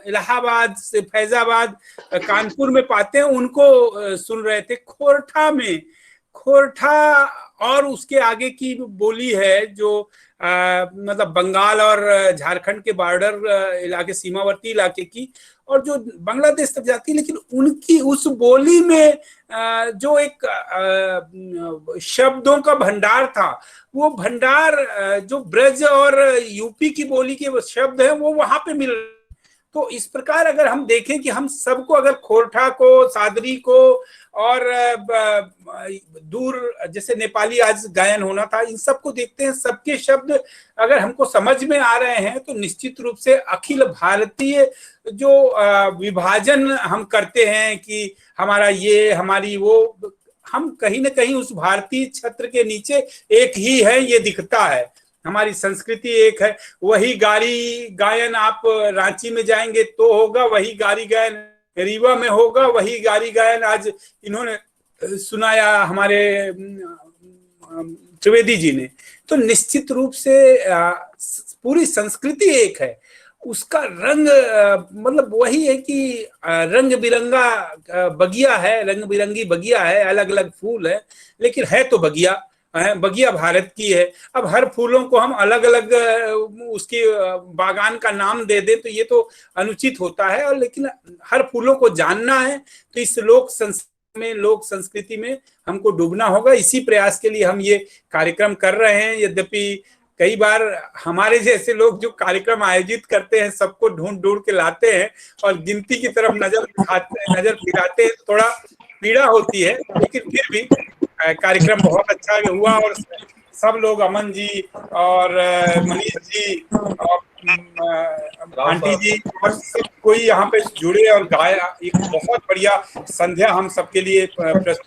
इलाहाबाद से, फैजाबाद, कानपुर में पाते हैं, उनको सुन रहे थे। खोरठा में, खोरठा और उसके आगे की बोली है जो मतलब बंगाल और झारखंड के बॉर्डर इलाके, सीमावर्ती इलाके की, और जो बांग्लादेश तक जाती है, लेकिन उनकी उस बोली में जो एक शब्दों का भंडार था, वो भंडार जो ब्रज और यूपी की बोली के शब्द हैं वो वहां पे मिल रहे। तो इस प्रकार अगर हम देखें कि हम सबको, अगर खोरठा को, सादरी को और दूर जैसे नेपाली आज गायन होना था, इन सबको देखते हैं, सबके शब्द अगर हमको समझ में आ रहे हैं, तो निश्चित रूप से अखिल भारतीय जो विभाजन हम करते हैं कि हमारा ये, हमारी वो, हम कहीं ना कहीं उस भारतीय छत्र के नीचे एक ही है, ये दिखता है। हमारी संस्कृति एक है। वही गारी गायन आप रांची में जाएंगे तो होगा, वही गारी गायन रीवा में होगा, वही गारी गायन आज इन्होंने सुनाया हमारे त्रिवेदी जी ने। तो निश्चित रूप से पूरी संस्कृति एक है, उसका रंग मतलब वही है कि रंग बिरंगा बगिया है, रंग बिरंगी बगिया है, अलग अलग फूल है, लेकिन है तो बगिया, बगिया भारत की है। अब हर फूलों को हम अलग अलग उसके बागान का नाम दे दें तो ये तो अनुचित होता है, और लेकिन हर फूलों को जानना है, तो इस लोक संस्कृति में हमको डूबना होगा। इसी प्रयास के लिए हम ये कार्यक्रम कर रहे हैं। यद्यपि कई बार हमारे जैसे लोग जो कार्यक्रम आयोजित करते हैं, सबको ढूंढ के लाते हैं और गिनती की तरफ नजर फिराते हैं, थोड़ा पीड़ा होती है, लेकिन फिर भी कार्यक्रम बहुत अच्छा हुआ और सब लोग, अमन जी और मनीष जी और आंटी जी और सब कोई यहाँ पे जुड़े और गाया। एक बहुत बढ़िया संध्या हम सबके लिए प्रस्तुत